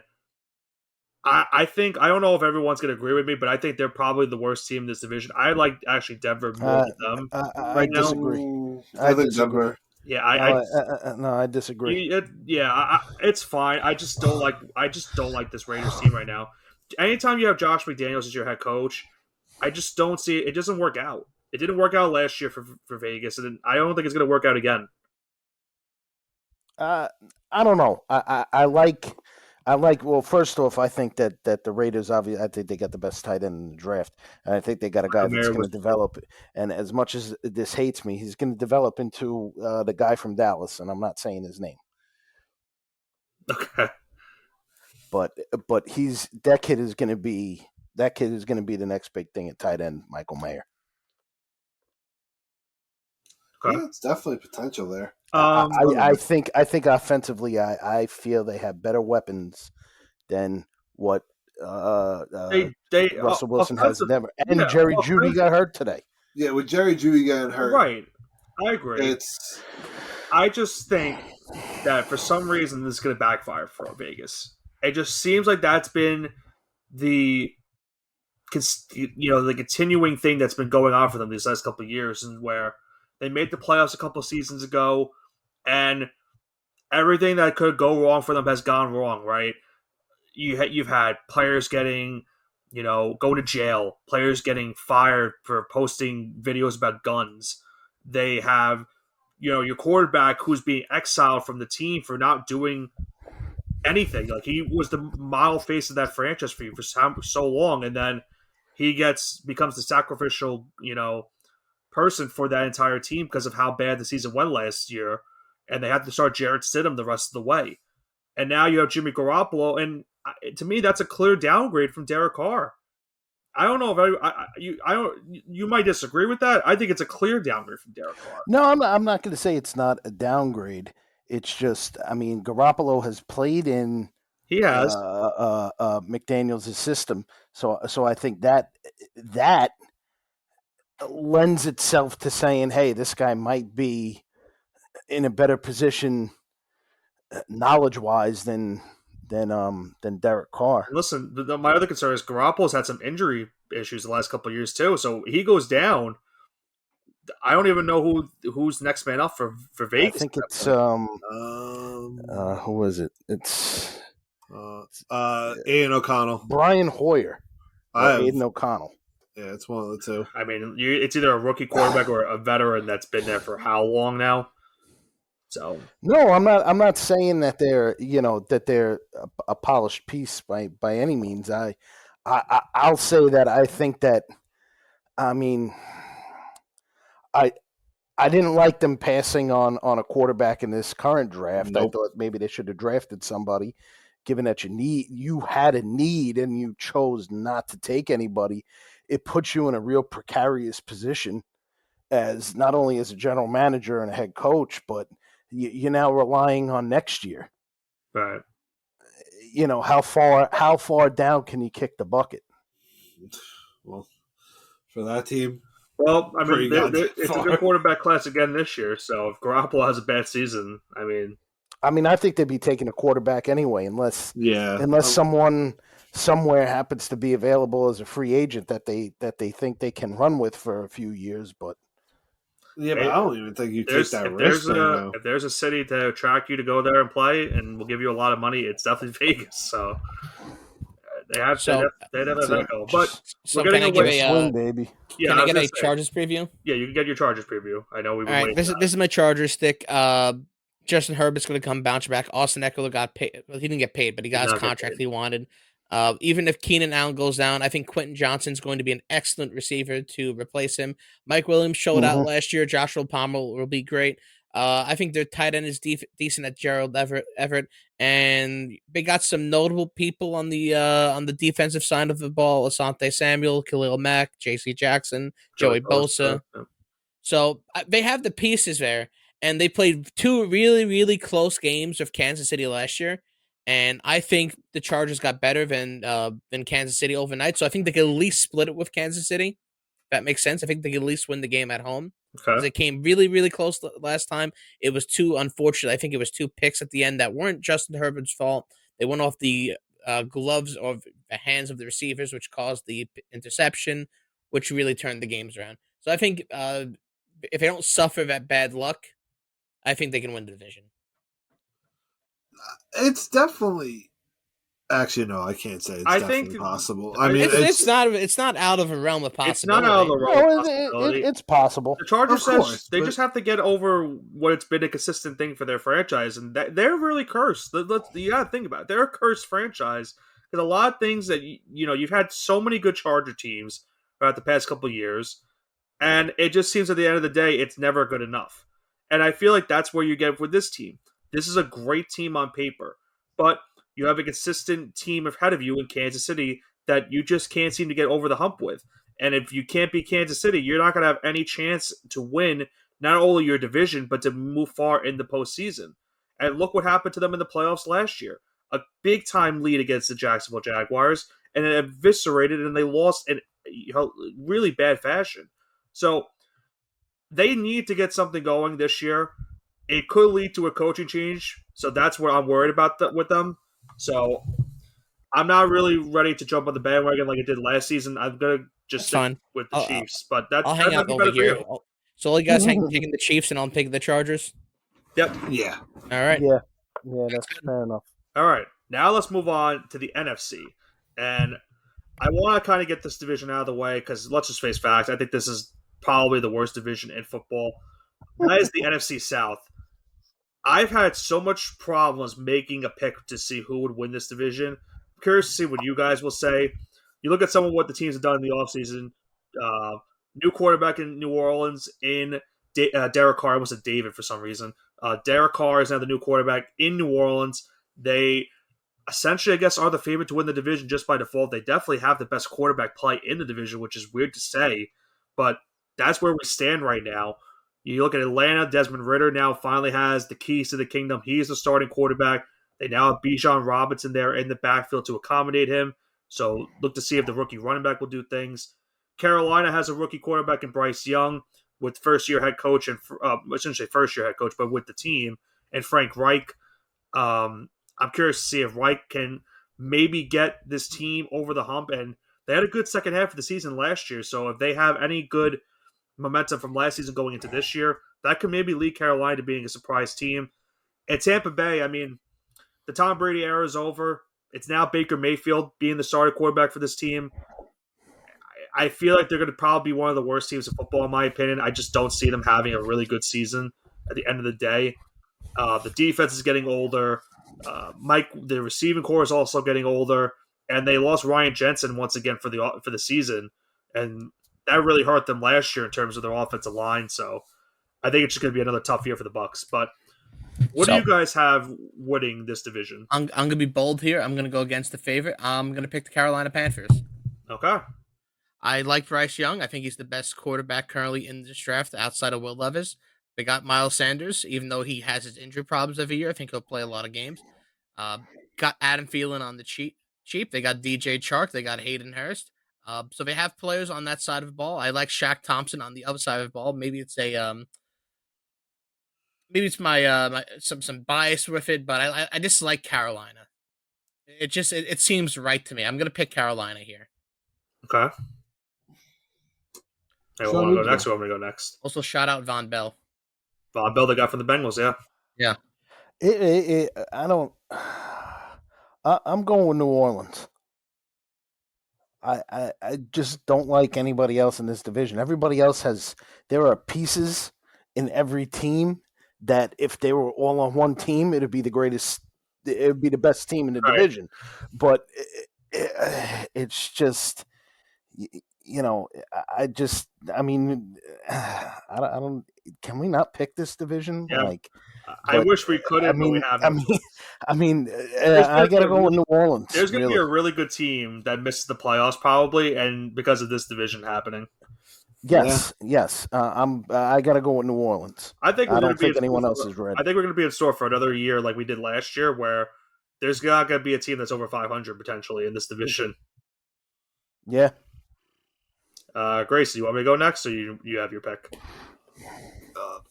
I think, I don't know if everyone's going to agree with me, but I think they're probably the worst team in this division. I like actually Denver more than them I disagree. I think Denver. Yeah, I disagree. It's fine. I just don't like this Raiders team right now. Anytime you have Josh McDaniels as your head coach, I just don't see it. It doesn't work out. It didn't work out last year for Vegas, and I don't think it's going to work out again. I don't know. I like. Well, first off, I think that the Raiders, obviously, I think they got the best tight end in the draft, and I think they got a guy that's going to develop. And as much as this hates me, he's going to develop into the guy from Dallas, and I'm not saying his name. Okay. But that kid is going to be the next big thing at tight end, Michael Mayer. Okay. Yeah, it's definitely potential there. I think offensively, I feel they have better weapons than what Russell Wilson has never. And Jerry Jeudy got hurt today. Yeah, with Jerry Jeudy getting hurt, right? I agree. I just think that for some reason this is going to backfire for Vegas. It just seems like that's been the continuing thing that's been going on for them these last couple of years, and where they made the playoffs a couple of seasons ago, and everything that could go wrong for them has gone wrong, right? You've had players getting, go to jail, players getting fired for posting videos about guns. They have, your quarterback who's being exiled from the team for not doing anything. Like, he was the model face of that franchise for you for so long, and then he becomes the sacrificial, person for that entire team because of how bad the season went last year, and they had to start Jarrett Stidham the rest of the way. And now you have Jimmy Garoppolo, and to me, that's a clear downgrade from Derek Carr. I don't know if you might disagree with that. I think it's a clear downgrade from Derek Carr. No, I'm not going to say it's not a downgrade. It's just, Garoppolo has played in. He has McDaniels' system, so I think that lends itself to saying, hey, this guy might be in a better position knowledge-wise than Derek Carr. Listen, my other concern is Garoppolo's had some injury issues the last couple of years too. So he goes down. I don't even know who's next man up for Vegas. I think it's who is it? It's Aiden O'Connell, Brian Hoyer, Aiden O'Connell. Yeah, it's one of the two. I mean, it's either a rookie quarterback or a veteran that's been there for how long now. So no, I'm not saying that they're a polished piece by any means. I'll say that I think that I didn't like them passing on a quarterback in this current draft. Nope. I thought maybe they should have drafted somebody, given that you had a need and you chose not to take anybody. It puts you in a real precarious position as not only as a general manager and a head coach, but you're now relying on next year. Right. How far down can you kick the bucket? Well, for that team. Well, it's a good quarterback class again this year. So if Garoppolo has a bad season, I think they'd be taking a quarterback anyway, unless someone somewhere happens to be available as a free agent that they think they can run with for a few years. But I don't even think you take that risk. If there's a city to attract you to go there and play, and will give you a lot of money, it's definitely Vegas. So they have that go. But we're can I give a baby? Yeah, can I get a Chargers preview? Yeah, you can get your Chargers preview. I know we. All right, this is my Chargers stick. Justin Herbert's going to come bounce back. Austin Eckler got paid. Well, he didn't get paid, but he got his contract he wanted. Even if Keenan Allen goes down, I think Quentin Johnson's going to be an excellent receiver to replace him. Mike Williams showed out last year. Joshua Palmer will be great. I think their tight end is decent at Gerald Everett, and they got some notable people on the defensive side of the ball: Asante Samuel, Khalil Mack, J.C. Jackson, Joey Bosa. So they have the pieces there. and they played 2 really, really close games with Kansas City last year. And I think the Chargers got better than Kansas City overnight. So I think they could at least split it with Kansas City. That makes sense. I think they could at least win the game at home. Because Okay. it came really, really close last time. It was too unfortunate. I think it was 2 picks at the end that weren't Justin Herbert's fault. They went off the gloves or the hands of the receivers, which caused the interception, which really turned the games around. So I think if they don't suffer that bad luck, I think they can win the division. It's definitely. Actually, no, I can't say it's I definitely think- possible. I I mean, mean, it's not out of a realm of It's possibility. not out of the realm of No, possibility. it's possible. The Chargers Of course, says they but- just have to get over what it's been a consistent thing for their franchise, and they're really cursed. You got to think about it. They're a cursed franchise because a lot of things that you've had so many good Charger teams throughout the past couple of years, and it just seems at the end of the day it's never good enough. And I feel like that's where you get with this team. This is a great team on paper, but you have a consistent team ahead of you in Kansas City that you just can't seem to get over the hump with. And if you can't beat Kansas City, you're not going to have any chance to win not only your division, but to move far in the postseason. And look what happened to them in the playoffs last year. A big-time lead against the Jacksonville Jaguars, and it eviscerated, and they lost in really bad fashion. So they need to get something going this year. It could lead to a coaching change, so that's what I'm worried about with them. So I'm not really ready to jump on the bandwagon like I did last season. I'm gonna just stick fine. with the Chiefs, but that I'll hang might out be over better for here. you. So all you guys taking the Chiefs, and I'll take the Chargers. Yep. yeah. All right. Yeah, that's fair enough. All right. Now let's move on to the NFC, and I want to kind of get this division out of the way because let's just face facts. I think this is probably the worst division in football. That is the NFC South. I've had so much problems making a pick to see who would win this division. I'm curious to see what you guys will say. You look at some of what the teams have done in the offseason. New quarterback in New Orleans in Derek Carr. I almost said David for some reason. Derek Carr is now the new quarterback in New Orleans. They essentially, I guess, are the favorite to win the division just by default. They definitely have the best quarterback play in the division, which is weird to say, but that's where we stand right now. You look at Atlanta, Desmond Ridder now finally has the keys to the kingdom. He's the starting quarterback. They now have Bijan Robinson there in the backfield to accommodate him. So look to see if the rookie running back will do things. Carolina has a rookie quarterback in Bryce Young with first-year head coach, and essentially first-year head coach, but with the team, and Frank Reich. I'm curious to see if Reich can maybe get this team over the hump. And they had a good second half of the season last year. So if they have any good momentum from last season going into this year, that could maybe lead Carolina to being a surprise team. At Tampa Bay, I mean, the Tom Brady era is over. It's now Baker Mayfield being the starting quarterback for this team. I feel like they're going to probably be one of the worst teams in football, in my opinion. I just don't see them having a really good season at the end of the day. The defense is getting older. The receiving core is also getting older, and they lost Ryan Jensen once again for the season, and that really hurt them last year in terms of their offensive line. So I think it's just going to be another tough year for the Bucs. But what do you guys have winning this division? I'm going to be bold here. I'm going to go against the favorite. I'm going to pick the Carolina Panthers. Okay. I like Bryce Young. I think he's the best quarterback currently in this draft outside of Will Levis. They got Miles Sanders, even though he has his injury problems every year. I think he'll play a lot of games. Got Adam Thielen on the cheap. They got DJ Chark. They got Hayden Hurst. So they have players on that side of the ball. I like Shaq Thompson on the other side of the ball. Maybe it's my some bias with it, but I just like Carolina. It seems right to me. I'm gonna pick Carolina here. Okay. Hey, So want to we go next? go. Or want me to go next? Also, shout out Von Bell. Von Bell, they got from the Bengals, yeah. Yeah. I don't. I'm going with New Orleans. I just don't like anybody else in this division. Everybody else there are pieces in every team that if they were all on one team, it would be the best team in the division. But it's just, I don't, can we not pick this division? Yeah. I wish we could have, but we haven't. I got to go with New Orleans. There's going to be a really good team that misses the playoffs probably, and because of this division happening. Yes. I got to go with New Orleans. I think I don't think anyone else is I ready. think we're going to be in store for another year like we did last year, where there's not going to be a team that's over 500 potentially in this division. Yeah. Gracie, you want me to go next, or you have your pick?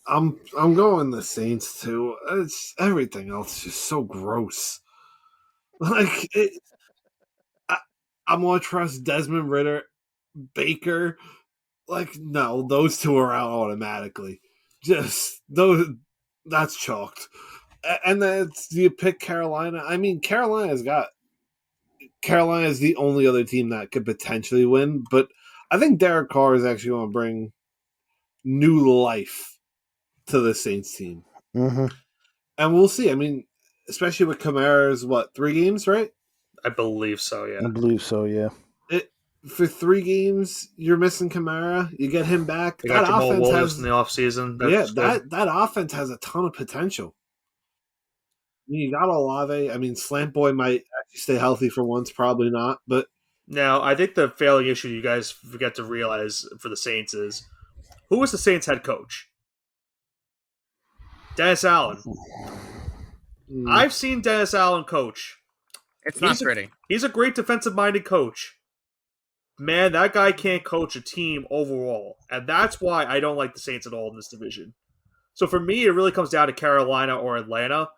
I'm going the Saints too. It's everything else just so gross. Like I'm gonna trust Desmond Ritter, Baker. Like no, those two are out automatically. Just those. That's chalked. And then do you pick Carolina? I mean, Carolina is the only other team that could potentially win, but I think Derek Carr is actually going to bring new life to the Saints team. Mm-hmm. And we'll see. I mean, especially with Kamara's, 3 games, right? I believe so, yeah. I believe so, yeah. For 3 games, you're missing Kamara. You get him back. You got Jamal Williams in the offseason. That offense has a ton of potential. You got Olave. I mean, Slant Boy might actually stay healthy for once. Probably not, but now I think the failing issue you guys forget to realize for the Saints is who was the Saints head coach? Dennis Allen. I've seen Dennis Allen coach. It's not pretty. He's a great defensive-minded coach. Man, that guy can't coach a team overall, and that's why I don't like the Saints at all in this division. So for me, it really comes down to Carolina or Atlanta.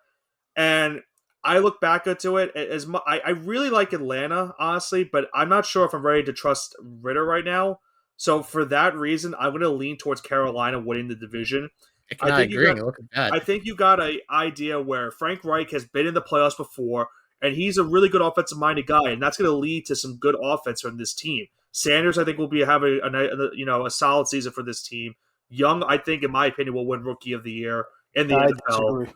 And I look back into it as I really like Atlanta, honestly, but I'm not sure if I'm ready to trust Ritter right now. So for that reason, I'm going to lean towards Carolina winning the division. I agree. I think you got an idea where Frank Reich has been in the playoffs before, and he's a really good offensive-minded guy, and that's going to lead to some good offense from this team. Sanders, I think, will be having a solid season for this team. Young, I think, in my opinion, will win Rookie of the Year in the NFL.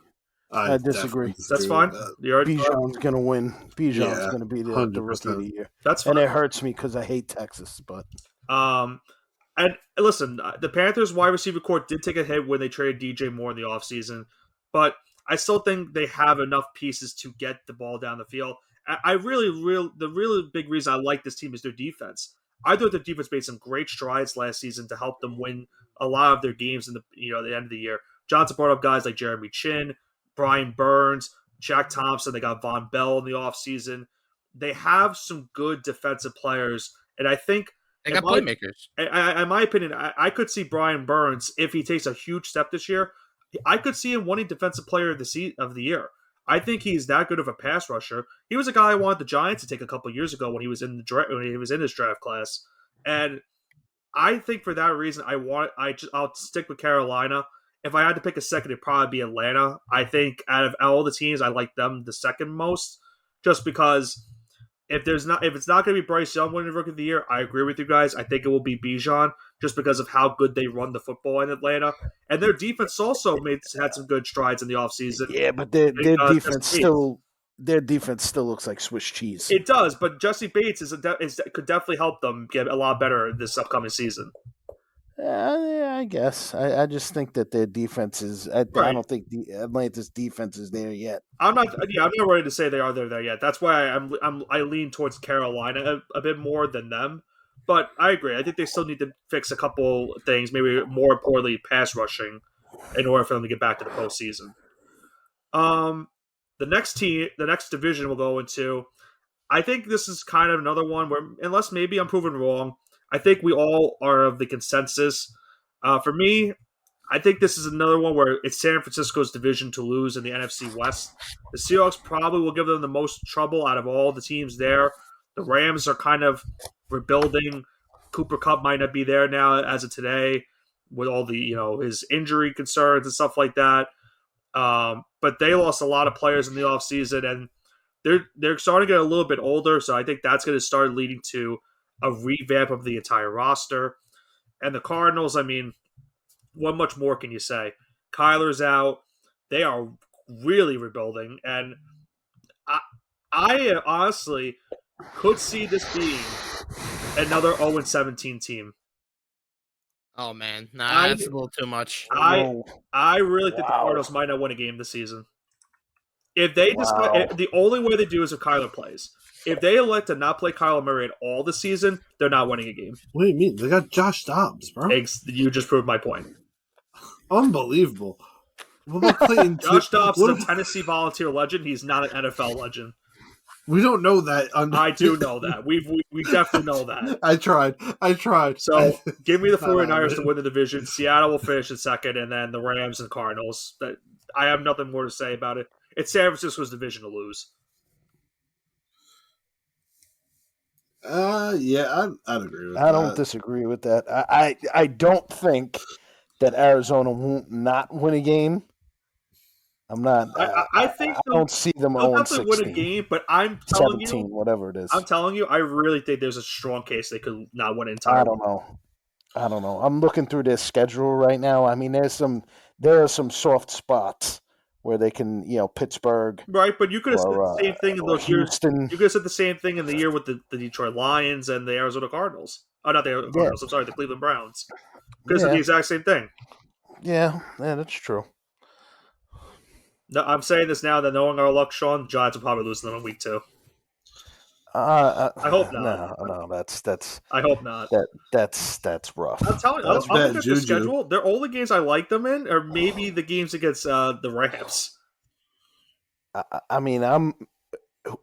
I disagree. That's fine. Bijan's going to win. Bijan's going to be the Rookie of the Year. That's fine. And it hurts me because I hate Texas. But and listen, the Panthers wide receiver core did take a hit when they traded DJ Moore in the offseason, but I still think they have enough pieces to get the ball down the field. The really big reason I like this team is their defense. I thought their defense made some great strides last season to help them win a lot of their games in the end of the year. Johnson brought up guys like Jeremy Chin, Brian Burns, Jack Thompson. They got Von Bell in the offseason. They have some good defensive players, and I think they got playmakers. In my opinion, I could see Brian Burns, if he takes a huge step this year, I could see him winning Defensive Player of the Year. I think he's that good of a pass rusher. He was a guy I wanted the Giants to take a couple years ago when he was in his draft class, and I think for that reason, I'll stick with Carolina. If I had to pick a second, it'd probably be Atlanta. I think out of all the teams, I like them the second most, just because if it's not going to be Bryce Young winning Rookie of the Year, I agree with you guys. I think it will be Bijan, just because of how good they run the football in Atlanta, and their defense also had some good strides in the offseason. Yeah, but their defense still looks like Swiss cheese. It does, but Jesse Bates could definitely help them get a lot better this upcoming season. Yeah, I guess. I just think that their defense is. I don't think Atlanta's defense is there yet. I'm not ready to say they are there yet. That's why I lean towards Carolina a bit more than them. But I agree. I think they still need to fix a couple things. Maybe more importantly, pass rushing, in order for them to get back to the postseason. The next division we'll go into. I think this is kind of another one where, unless maybe I'm proven wrong, I think we all are of the consensus. For me, I think this is another one where it's San Francisco's division to lose in the NFC West. The Seahawks probably will give them the most trouble out of all the teams there. The Rams are kind of rebuilding. Cooper Kupp might not be there now as of today with all the his injury concerns and stuff like that. But they lost a lot of players in the offseason, and they're starting to get a little bit older, so I think that's going to start leading to a revamp of the entire roster. And the Cardinals, I mean, what much more can you say? Kyler's out. They are really rebuilding, and I honestly could see this being another 0-17 team. Oh man, that's a little too much. I really think the Cardinals might not win a game this season. If they decide, the only way they do is if Kyler plays. If they elect to not play Kyler Murray at all this season, they're not winning a game. What do you mean? They got Josh Dobbs, bro. You just proved my point. Unbelievable. What about Clayton? Josh Dobbs is a Tennessee Volunteer legend. He's not an NFL legend. We don't know that. I do know that. We definitely know that. I tried. So give me the 49ers to win the division. Seattle will finish in second, and then the Rams and Cardinals. I have nothing more to say about it. It's San Francisco's division to lose. Yeah, I'd agree with that. I don't disagree with that. I don't think that Arizona won't not win a game. I'm not. I think I don't see them 0-16. Win a game, but I'm telling 17, whatever it is. I'm telling you, I really think there's a strong case they could not win entirely. I don't know. I'm looking through their schedule right now. I mean, there are some soft spots where they can, Pittsburgh. Right, but you could have said the same thing in those Houston. years. You could have said the same thing in the year with the Detroit Lions and the Arizona Cardinals. Oh, not the Cardinals. I'm sorry, the Cleveland Browns. Because of the exact same thing. Yeah, that's true. No, I'm saying this now that knowing our luck, Sean, the Giants will probably lose them in week 2. I hope not. No, that's. I hope not. That's rough. I'm telling you, I'm looking at the schedule. Their only games I like them in are maybe the games against the Rams. I mean, I'm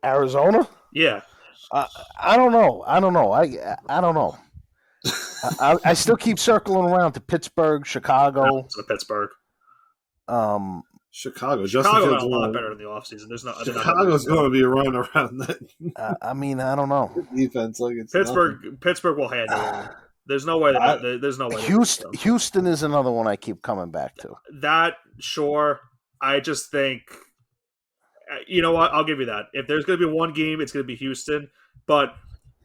Arizona. Yeah. I don't know. I don't know. I still keep circling around to Pittsburgh, Chicago. To Pittsburgh. Chicago got a lot better in the offseason. Chicago's going to be running around that. I mean, I don't know. Defense like it's Pittsburgh will handle it. There's no way. There's no way. Houston is another one I keep coming back to. That sure. I just think. You know what? I'll give you that. If there's going to be one game, it's going to be Houston. But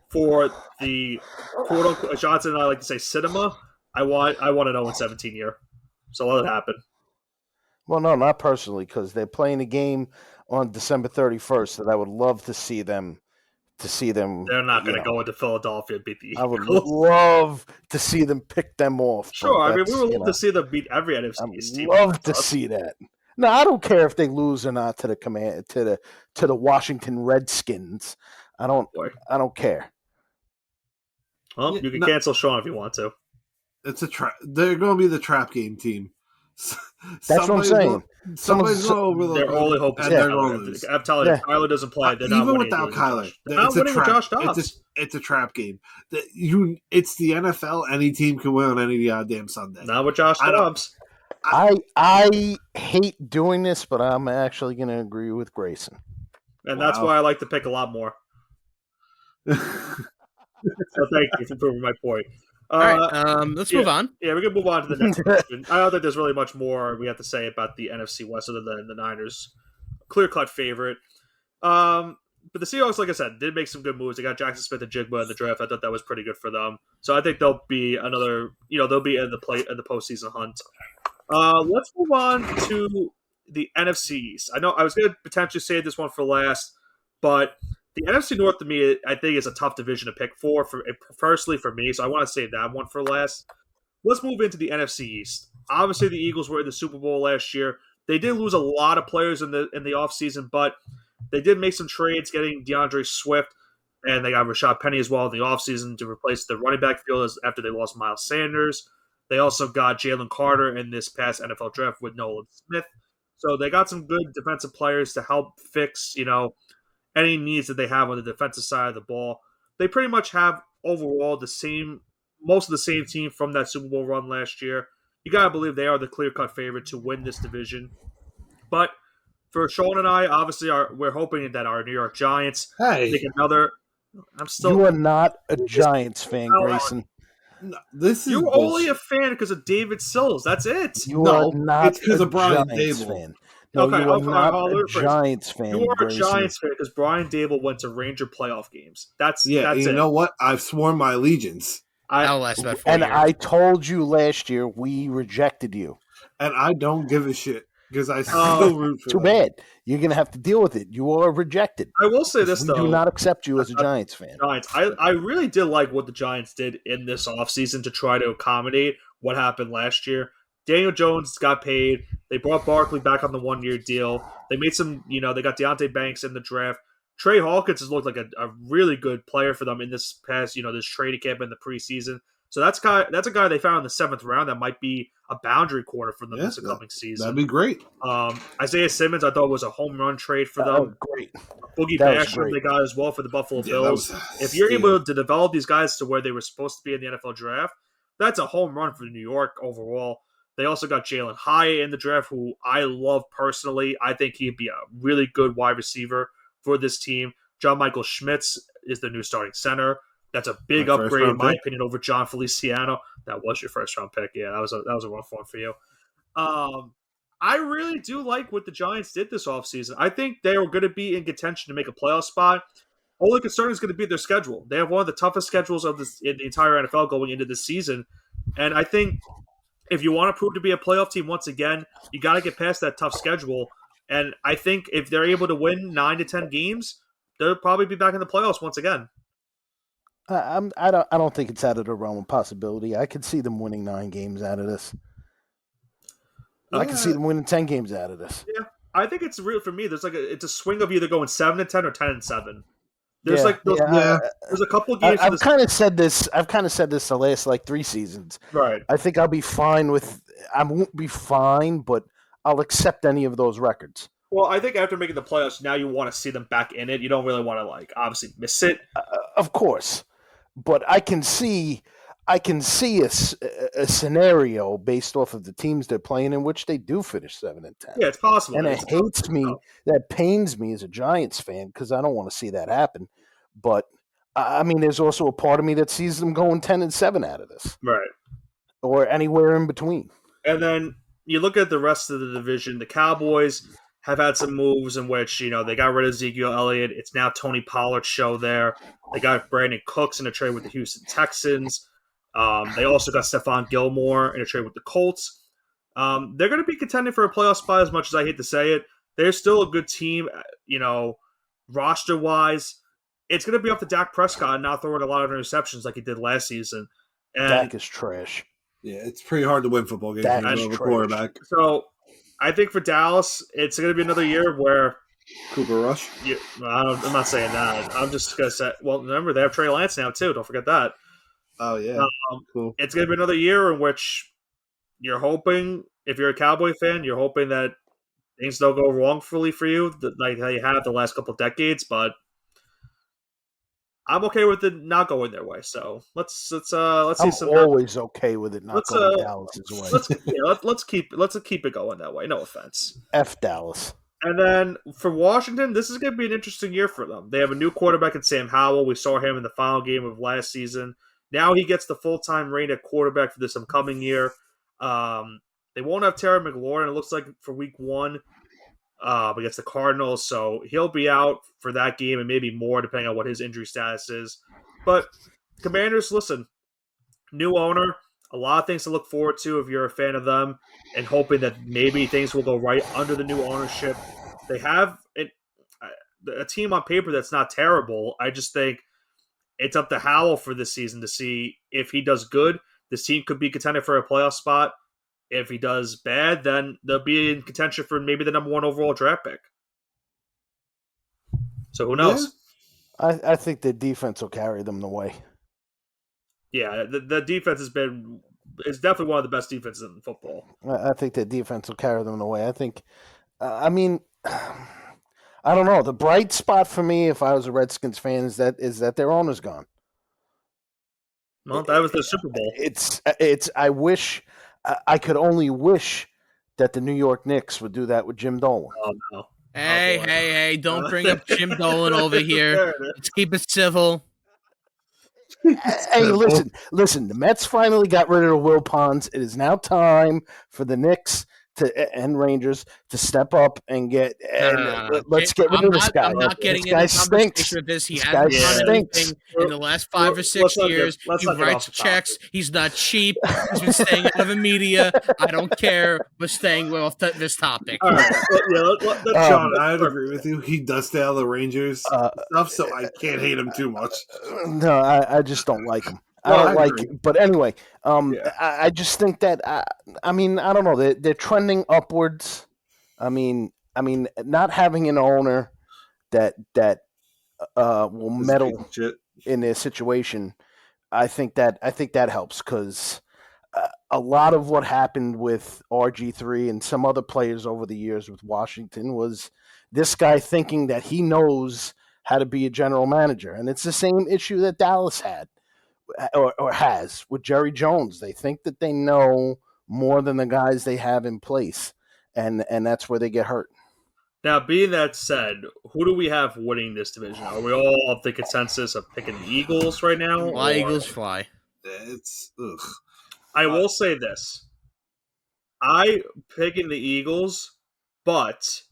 for the quote unquote Johnson and I like to say cinema, I want an 0-17 year. So let it happen. Well, no, not personally, because they're playing a game on December 31st that I would love to see them. They're not going to go into Philadelphia and beat the Eagles. I would love to see them pick them off. Sure, I mean we would love to see them beat every NFC East team. Love to see that. No, I don't care if they lose or not to the Washington Redskins. I don't care. Well, you can cancel Sean if you want to. It's a trap. They're going to be the trap game team. That's what I'm saying. Somebody's going to overlook. Their only hope is they're going to lose. I'm telling you, if Kyler doesn't play, they're not even winning. Without Kyler. They're not winning with Josh Dobbs. It's a trap game. It's the NFL. Any team can win on any goddamn Sunday. Not with Josh Dobbs. I hate doing this, but I'm actually going to agree with Grayson. And that's why I like to pick a lot more. So thank you for proving my point. All right, let's move on. Yeah, we can move on to the next question. I don't think there's really much more we have to say about the NFC West other than the Niners. Clear-cut favorite. But the Seahawks, like I said, did make some good moves. They got Jackson Smith and Jigba in the draft. I thought that was pretty good for them. So I think they'll be they'll be in the postseason hunt. Let's move on to the NFC East. I know I was going to potentially save this one for last, but the NFC North, to me, I think is a tough division to pick personally for me, so I want to save that one for last. Let's move into the NFC East. Obviously, the Eagles were in the Super Bowl last year. They did lose a lot of players in the offseason, but they did make some trades, getting DeAndre Swift, and they got Rashad Penny as well in the offseason to replace the running back field after they lost Miles Sanders. They also got Jalen Carter in this past NFL draft with Nolan Smith. So they got some good defensive players to help fix, any needs that they have on the defensive side of the ball. They pretty much have overall most of the same team from that Super Bowl run last year. You got to believe they are the clear-cut favorite to win this division. But for Sean and I, obviously, we're hoping that our New York Giants take another. You are not a Giants fan, Grayson. No, you're only a fan because of David Sills. That's it. You are not. It's because of Brian Giants Dable. Fan. No, okay, you are not a Giants fan. You are Grayson. a Giants fan because Brian Dable went to Ranger playoff games. That's you it. know what? I've sworn my allegiance. I'll last about 4 and years. I told you last year we rejected you, and I don't give a shit because I still root for Too them. bad. You're gonna have to deal with it. You are rejected. I will say this though: we do not accept you as a Giants fan. Giants. I really did like what the Giants did in this offseason to try to accommodate what happened last year. Daniel Jones got paid. They brought Barkley back on the 1-year deal. They made some, they got Deontay Banks in the draft. Trey Hawkins has looked like a really good player for them in this past, this training camp in the preseason. So that's a guy they found in the 7th round that might be a boundary corner for them this coming season. That'd be great. Isaiah Simmons, I thought was a home run trade for them. Great. Boogie Basham they got as well for the Buffalo Bills. If you're able to develop these guys to where they were supposed to be in the NFL draft, that's a home run for New York overall. They also got Jalen Hyatt in the draft, who I love personally. I think he'd be a really good wide receiver for this team. John Michael Schmitz is the new starting center. That's a big upgrade, in my opinion, over John Feliciano. That was your first round pick. Yeah, that was a rough one for you. I really do like what the Giants did this offseason. I think they are going to be in contention to make a playoff spot. Only concern is going to be their schedule. They have one of the toughest schedules in the entire NFL going into this season. And I think if you want to prove to be a playoff team once again, you got to get past that tough schedule. And I think if they're able to win 9 to 10 games, they'll probably be back in the playoffs once again. I don't think it's out of the realm of possibility. I could see them winning 9 games out of this. I can see them winning 10 games out of this. Yeah, I think it's real for me. There's it's a swing of either going 7-10 or 10-7. There's there's a couple of games. I've kind of said this. The last 3 seasons. Right. I think I'll be fine with. I won't be fine, but I'll accept any of those records. Well, I think after making the playoffs, now you want to see them back in it. You don't really want to obviously miss it. Of course, but I can see a scenario based off of the teams they're playing in which they do finish 7-10. Yeah, it's possible. And it pains me as a Giants fan because I don't want to see that happen. But I mean, there's also a part of me that sees them going 10-7 out of this, right, or anywhere in between. And then you look at the rest of the division. The Cowboys have had some moves in which they got rid of Ezekiel Elliott. It's now Tony Pollard's show there. They got Brandon Cooks in a trade with the Houston Texans. They also got Stephon Gilmore in a trade with the Colts. They're going to be contending for a playoff spot as much as I hate to say it. They're still a good team, roster-wise. It's going to be up to Dak Prescott not throwing a lot of interceptions like he did last season. And Dak is trash. Yeah, it's pretty hard to win football games when you have a quarterback. So I think for Dallas, it's going to be another year where Cooper Rush. I'm not saying that. I'm just going to say, well, remember, they have Trey Lance now, too. Don't forget that. Oh, yeah. Cool. It's going to be another year in which you're hoping, if you're a Cowboy fan, you're hoping that things don't go wrongfully for you, like how you have the last couple of decades, but I'm okay with it not going their way. So let's see some. I'm always okay with it not going Dallas's way. Let's keep it going that way. No offense. F Dallas. And then for Washington, this is going to be an interesting year for them. They have a new quarterback in Sam Howell. We saw him in the final game of last season. Now he gets the full-time reign at quarterback for this upcoming year. They won't have Terry McLaurin, it looks like, for week 1 against the Cardinals. So he'll be out for that game and maybe more, depending on what his injury status is. But Commanders, listen, new owner, a lot of things to look forward to if you're a fan of them and hoping that maybe things will go right under the new ownership. They have a team on paper that's not terrible. I just think it's up to Howell for this season to see if he does good. This team could be contended for a playoff spot. If he does bad, then they'll be in contention for maybe the number 1 overall draft pick. So who knows? Yeah. I think the defense will carry them the way. Yeah, the defense is definitely one of the best defenses in football. I think the defense will carry them the way. I think, I don't know. The bright spot for me, if I was a Redskins fan, is that their owner's gone. Well, that was the Super Bowl. I wish, I could only wish that the New York Knicks would do that with Jim Dolan. Oh no! Hey! Don't bring up Jim Dolan over here. Let's keep it civil. Hey, listen. The Mets finally got rid of Will Ponds. It is now time for the Knicks and Rangers to step up and let's get rid of this guy. I'm not getting into this the conversation with this. He hasn't done anything in the last 5 or 6 years. He writes checks. He's not cheap. He's been staying out of the media. I don't care. We're staying off this topic. All right. Sean, I'd agree with you. He does stay out of the Rangers stuff, so I can't hate him too much. No, I just don't like him. I Well, don't I like. agree. But anyway, Yeah. I just think that I mean, I don't know. They're trending upwards. Not having an owner that will This is a piece meddle of shit. in their situation, I think that helps because a lot of what happened with RG3 and some other players over the years with Washington was this guy thinking that he knows how to be a general manager, and it's the same issue that Dallas had or has with Jerry Jones. They think that they know more than the guys they have in place, and that's where they get hurt. Now, being that said, who do we have winning this division? Are we all of the consensus of picking the Eagles right now? Fly, or- Eagles, fly. It's ugh. I will say this. I picking the Eagles, but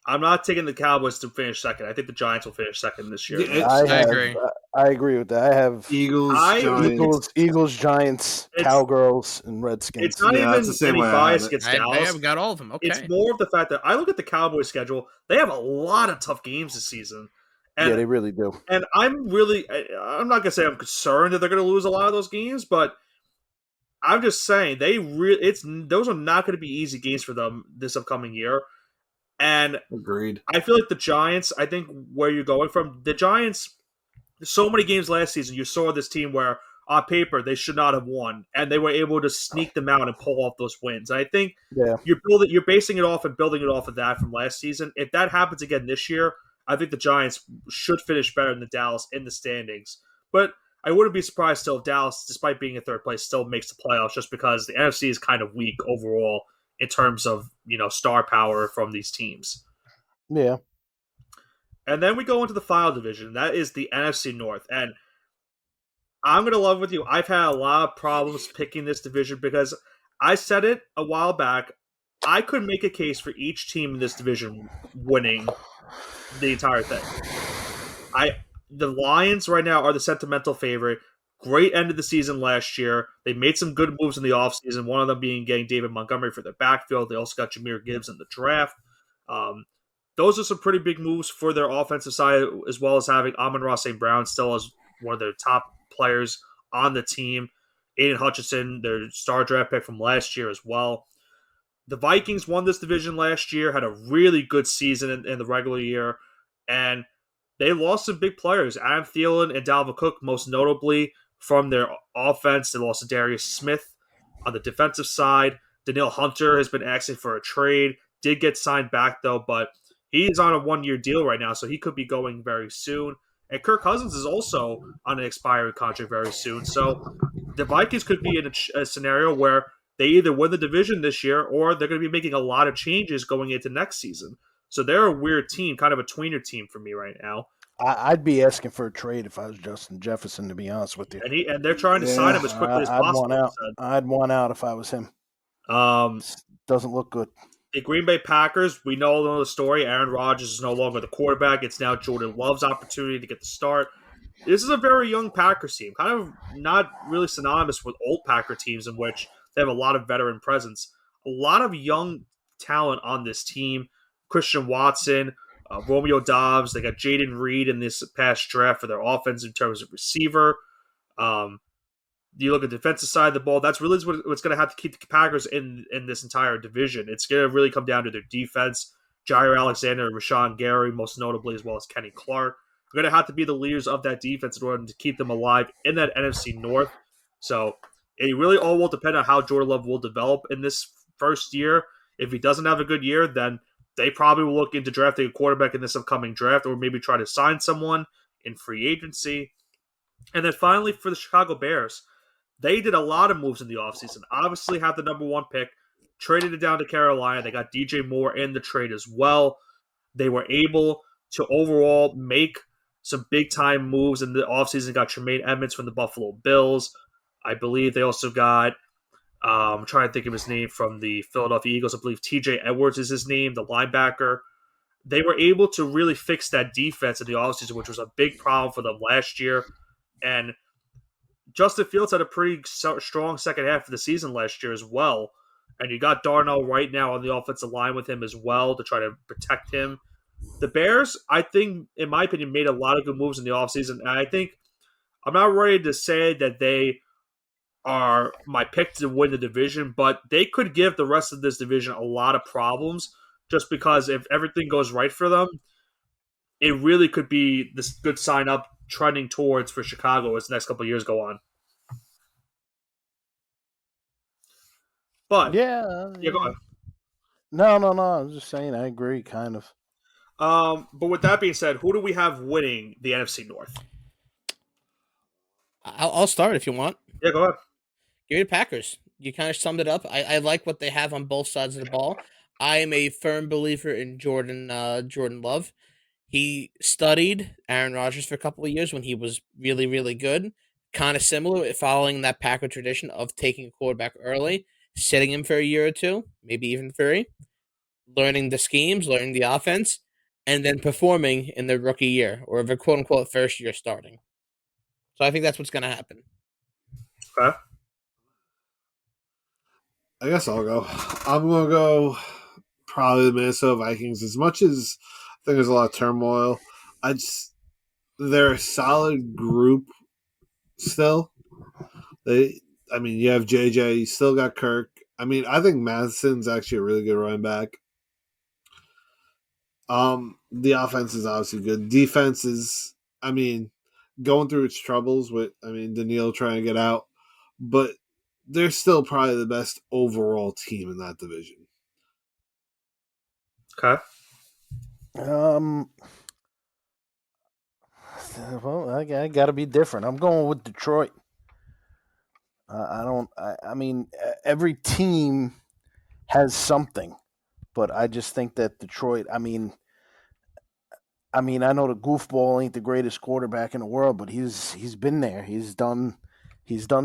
I'm not taking the Cowboys to finish second. I think the Giants will finish second this year. Yeah, I agree. I agree with that. I have Eagles, I- Giants. Eagles, Giants, It's- Cowgirls, and Redskins. It's not Yeah, that's even the same any way I bias have it. against I Dallas. have got all of them. Okay. It's more of the fact that I look at the Cowboys schedule. They have a lot of tough games this season. And, Yeah, they really do. and I'm not going to say I'm concerned that they're going to lose a lot of those games, but I'm just saying those are not going to be easy games for them this upcoming year. And Agreed. I feel like the Giants, I think where you're going from, the Giants, so many games last season, you saw this team where on paper they should not have won, and they were able to sneak them out and pull off those wins. And I think you're basing it off and building it off of that from last season. If that happens again this year, I think the Giants should finish better than Dallas in the standings. But I wouldn't be surprised still if Dallas, despite being in third place, still makes the playoffs just because the NFC is kind of weak overall in terms of, star power from these teams. Yeah. And then we go into the final division. That is the NFC North. And I'm going to love with you. I've had a lot of problems picking this division because I said it a while back. I could make a case for each team in this division winning the entire thing. The Lions right now are the sentimental favorite. Great end of the season last year. They made some good moves in the offseason, one of them being getting David Montgomery for their backfield. They also got Jahmyr Gibbs in the draft. Those are some pretty big moves for their offensive side, as well as having Amon-Ra St. Brown still as one of their top players on the team. Aiden Hutchinson, their star draft pick from last year as well. The Vikings won this division last year, had a really good season in the regular year, and they lost some big players. Adam Thielen and Dalvin Cook, most notably, from their offense. They lost to Darius Smith on the defensive side. Danielle Hunter has been asking for a trade. Did get signed back, though, but he's on a one-year deal right now, so he could be going very soon. And Kirk Cousins is also on an expiring contract very soon. So the Vikings could be in a scenario where they either win the division this year or they're going to be making a lot of changes going into next season. So they're a weird team, kind of a tweener team for me right now. I'd be asking for a trade if I was Justin Jefferson, to be honest with you. And they're trying to sign him as quickly as possible. I'd want out if I was him. Doesn't look good. The Green Bay Packers, we know the story. Aaron Rodgers is no longer the quarterback. It's now Jordan Love's opportunity to get the start. This is a very young Packers team, kind of not really synonymous with old Packer teams in which they have a lot of veteran presence. A lot of young talent on this team. Christian Watson, Romeo Dobbs. They got Jaden Reed in this past draft for their offense in terms of receiver. You look at the defensive side of the ball, that's really what's going to have to keep the Packers in this entire division. It's going to really come down to their defense. Jair Alexander and Rashawn Gary, most notably, as well as Kenny Clark, are going to have to be the leaders of that defense in order to keep them alive in that NFC North. So it really all will depend on how Jordan Love will develop in this first year. If he doesn't have a good year, then they probably will look into drafting a quarterback in this upcoming draft or maybe try to sign someone in free agency. And then finally, for the Chicago Bears, they did a lot of moves in the offseason. Obviously, had the number one pick, traded it down to Carolina. They got DJ Moore in the trade as well. They were able to overall make some big-time moves in the offseason. Got Tremaine Edmonds from the Buffalo Bills. I believe they also got, I'm trying to think of his name, from the Philadelphia Eagles. I believe TJ Edwards is his name, the linebacker. They were able to really fix that defense in the offseason, which was a big problem for them last year. And Justin Fields had a pretty strong second half of the season last year as well. And you got Darnell right now on the offensive line with him as well to try to protect him. The Bears, I think, in my opinion, made a lot of good moves in the offseason. And I think I'm not ready to say that they are my pick to win the division, but they could give the rest of this division a lot of problems just because if everything goes right for them, it really could be this good sign up trending towards for Chicago as the next couple of years go on. But Yeah, go ahead. No. I was just saying, I agree, kind of. But with that being said, who do we have winning the NFC North? I'll start if you want. Yeah, go ahead. Give me the Packers. You kind of summed it up. I like what they have on both sides of the ball. I am a firm believer in Jordan Love. He studied Aaron Rodgers for a couple of years when he was really, really good. Kind of similar, following that Packer tradition of taking a quarterback early, sitting him for a year or two, maybe even 3, learning the schemes, learning the offense, and then performing in the rookie year or the quote unquote first year starting. So I think that's what's going to happen. Okay. I guess I'll go. I'm going to go probably the Minnesota Vikings. As much as I think there's a lot of turmoil, they're a solid group still. You have JJ, you still got Kirk. I think Madison's actually a really good running back. The offense is obviously good. Defense is, going through its troubles with, Daniil trying to get out, but they're still probably the best overall team in that division. Okay. Well, I got to be different. I'm going with Detroit. Every team has something, but I just think that Detroit. I know the goofball ain't the greatest quarterback in the world, but he's been there. He's done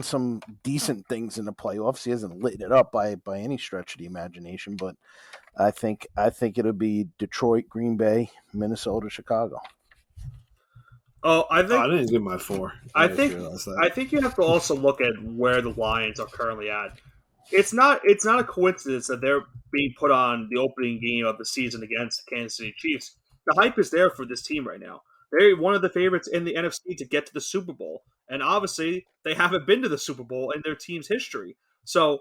some decent things in the playoffs. He hasn't lit it up by any stretch of the imagination, but I think it'll be Detroit, Green Bay, Minnesota, Chicago. Oh, I didn't give my 4. I think you have to also look at where the Lions are currently at. It's not a coincidence that they're being put on the opening game of the season against the Kansas City Chiefs. The hype is there for this team right now. They're one of the favorites in the NFC to get to the Super Bowl, and obviously they haven't been to the Super Bowl in their team's history. So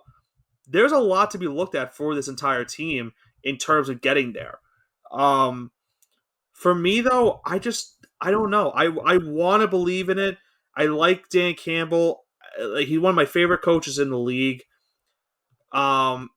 there's a lot to be looked at for this entire team in terms of getting there. For me, though, I don't know. I want to believe in it. I like Dan Campbell. He's one of my favorite coaches in the league. I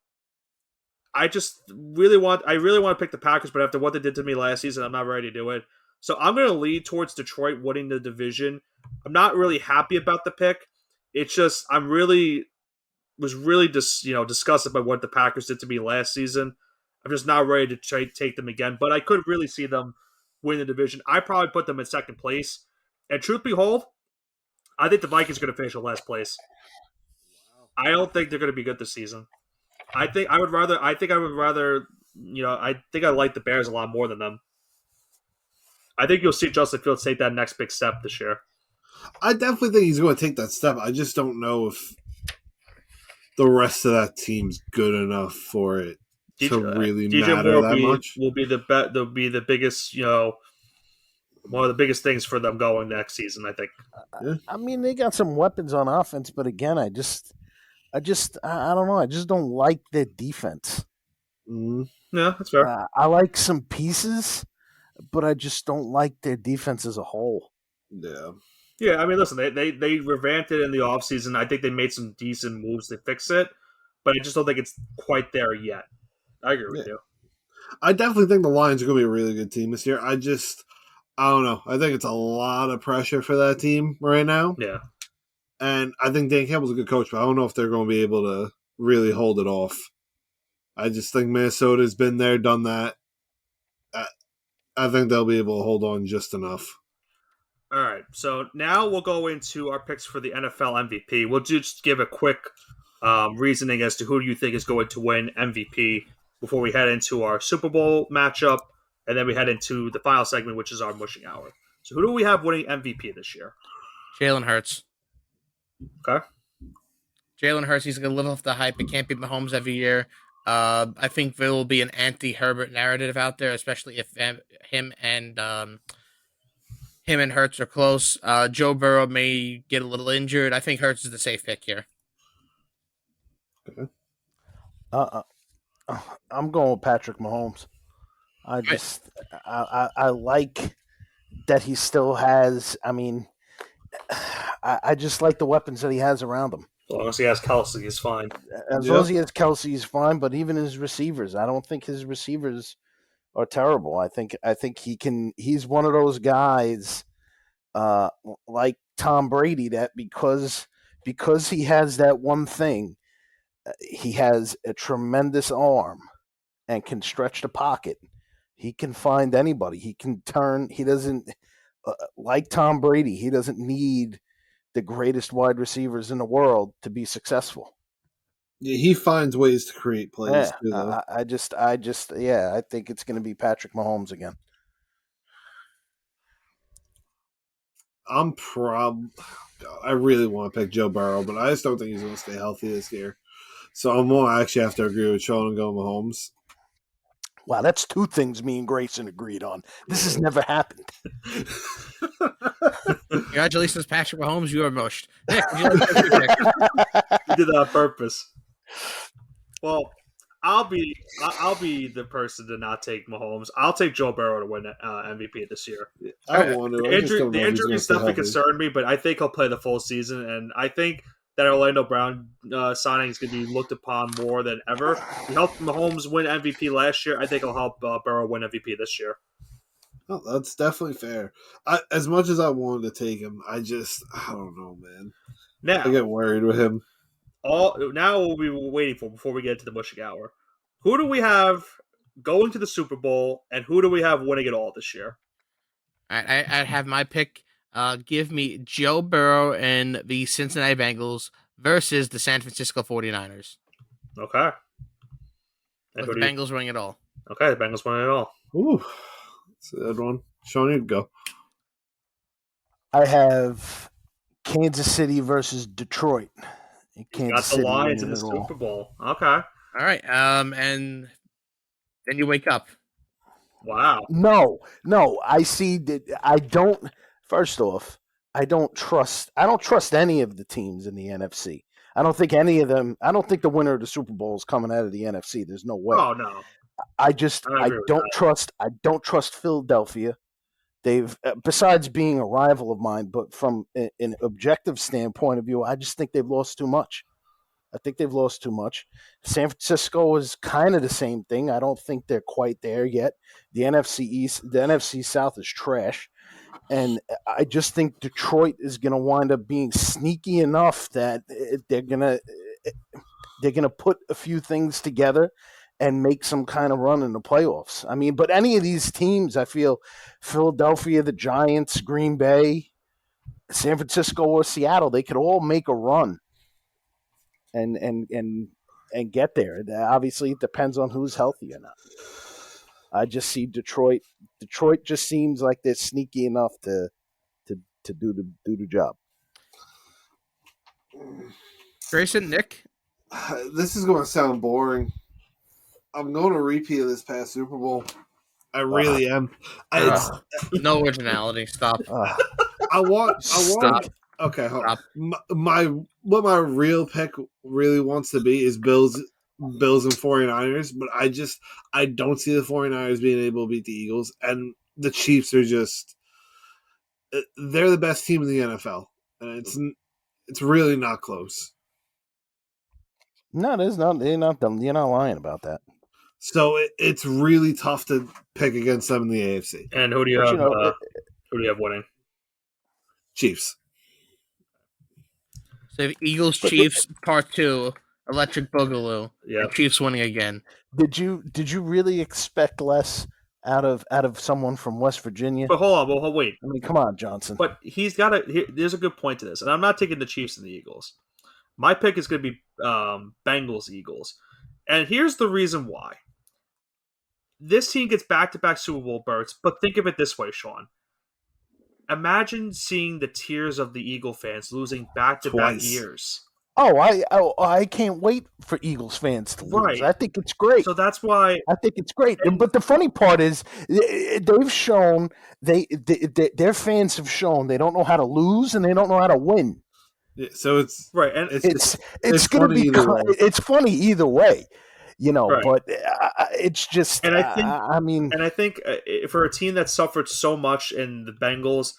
really want to pick the Packers, but after what they did to me last season, I'm not ready to do it. So I'm going to lead towards Detroit winning the division. I'm not really happy about the pick. It's just was really disgusted by what the Packers did to me last season. I'm just not ready to take them again, but I could really see them win the division. I probably put them in second place. And truth be told, I think the Vikings are going to finish in last place. I don't think they're going to be good this season. I think I like the Bears a lot more than them. I think you'll see Justin Fields take that next big step this year. I definitely think he's going to take that step. I just don't know if the rest of that team's good enough for it to really matter that much. Will be the biggest, one of the biggest things for them going next season, I think. Yeah. They got some weapons on offense, but again, I don't know. I just don't like their defense. Mm-hmm. Yeah, that's fair. I like some pieces, but I just don't like their defense as a whole. Yeah. Yeah, listen, they revamped it in the offseason. I think they made some decent moves to fix it, but I just don't think it's quite there yet. I agree with you. I definitely think the Lions are going to be a really good team this year. I don't know. I think it's a lot of pressure for that team right now. Yeah. And I think Dan Campbell's a good coach, but I don't know if they're going to be able to really hold it off. I just think Minnesota's been there, done that. I think they'll be able to hold on just enough. All right, so now we'll go into our picks for the NFL MVP. We'll just give a quick reasoning as to who you think is going to win MVP before we head into our Super Bowl matchup, and then we head into the final segment, which is our Mushing Hour. So who do we have winning MVP this year? Jalen Hurts. Okay. Jalen Hurts, he's going to live off the hype. It can't beat Mahomes every year. I think there will be an anti-Herbert narrative out there, especially if him and him and Hurts are close. Joe Burrow may get a little injured. I think Hurts is the safe pick here. Uh, I'm going with Patrick Mahomes. I like that he still has. I mean, I just like the weapons that he has around him. As long as he has Kelsey, he's fine. As long as he has Kelsey, he's fine. But even his receivers, I don't think his receivers are terrible. I think he can. He's one of those guys, like Tom Brady, that because he has that one thing, he has a tremendous arm and can stretch the pocket. He can find anybody. He can turn. He doesn't like Tom Brady. He doesn't need the greatest wide receivers in the world to be successful. Yeah, he finds ways to create plays Yeah, too. Though. I think it's going to be Patrick Mahomes again. I really want to pick Joe Burrow, but I just don't think he's going to stay healthy this year. So I'm going to actually have to agree with Sean and go Mahomes. Wow, that's two things me and Grayson agreed on. This has never happened. Congratulations, Patrick Mahomes. You are mushed. Nick, would you like to pick? You did that on purpose. Well, I'll be the person to not take Mahomes. I'll take Joe Burrow to win MVP this year. I want to. The injuries definitely concern me, but I think he'll play the full season, and I think that Orlando Brown signing is going to be looked upon more than ever. He helped Mahomes win MVP last year. I think he'll help Burrow win MVP this year. Oh, that's definitely fair. As much as I wanted to take him, I don't know, man. Now I get worried with him. Now we'll be waiting for before we get into the Mushing Hour. Who do we have going to the Super Bowl, and who do we have winning it all this year? I have my pick. Give me Joe Burrow and the Cincinnati Bengals versus the San Francisco 49ers. Okay. With the Bengals winning it all. Okay, the Bengals winning it all. Ooh, that's a good one. Sean, you go. I have Kansas City versus Detroit. Got the Lions in the Super Bowl. Okay. All right. And then you wake up. Wow. No. I see that. I don't. First off, I don't trust any of the teams in the NFC. I don't think any of them. I don't think the winner of the Super Bowl is coming out of the NFC. There's no way. Oh no. I don't trust Philadelphia. They've, besides being a rival of mine, but from an objective standpoint of view, I just think they've lost too much. San Francisco is kind of the same thing. I don't think they're quite there yet. The NFC South is trash. And I just think Detroit is going to wind up being sneaky enough that they're going to put a few things together and make some kind of run in the playoffs. I mean, but any of these teams, I feel, Philadelphia, the Giants, Green Bay, San Francisco, or Seattle, they could all make a run and get there. Obviously, it depends on who's healthy or not. I just see Detroit. Detroit just seems like they're sneaky enough to do the job. Grayson, Nick? This is going to sound boring. I'm going to repeat of this past Super Bowl. I really am. No originality. Stop. I want. Okay, hold on. What my real pick really wants to be is Bills and 49ers, but I don't see the 49ers being able to beat the Eagles, and the Chiefs are they're the best team in the NFL, and it's really not close. No, there's not. You're not lying about that. So it's really tough to pick against them in the AFC. And who do you have? Who do you have winning? Chiefs. So Eagles, Chiefs, Part 2, Electric Boogaloo. Yeah, Chiefs winning again. Did you really expect less out of someone from West Virginia? But hold on, well, wait. I mean, come on, Johnson. But there's a good point to this, and I'm not taking the Chiefs and the Eagles. My pick is going to be Bengals Eagles, and here's the reason why. This team gets back-to-back Super Bowl berths, but think of it this way, Sean. Imagine seeing the tears of the Eagle fans losing back-to-back years. Oh, I can't wait for Eagles fans to lose. Right. I think it's great. So that's why. I think it's great. And- But the funny part is, they've shown their fans have shown they don't know how to lose and they don't know how to win. Yeah, so it's Right, and It's going to funny be either way. it's funny either way, Right. But it's just. And I think, I mean, and I think for a team that suffered so much in the Bengals,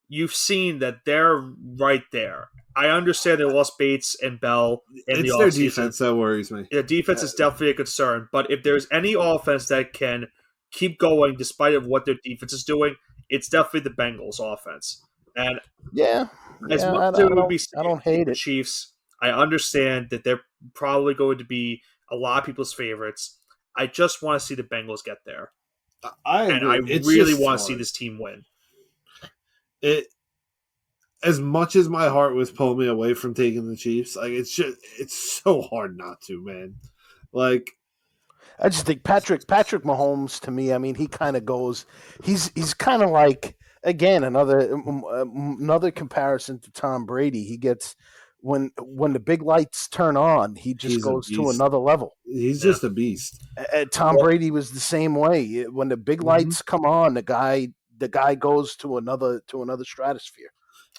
you've seen that they're right there. I understand they lost Bates and Bell in the it's their offseason. defense that worries me. The defense is definitely a concern, but if there's any offense that can keep going despite of what their defense is doing, it's definitely the Bengals offense. And yeah, as yeah, much as it would be I don't hate the it. Chiefs, I understand that they're probably going to be a lot of people's favorites. I just want to see the Bengals get there. I agree. And I It's really just want to see hard. this team win. It as much as my heart was pulling me away from taking the Chiefs, like it's so hard not to, man. Like I just think Patrick Mahomes, to me, I mean, he kind of goes. He's kind of like, again, another comparison to Tom Brady. He gets when the big lights turn on, he just He's a goes to beast. another level. he's just a beast. Tom Brady was the same way. When the big lights come on, the guy goes to another stratosphere.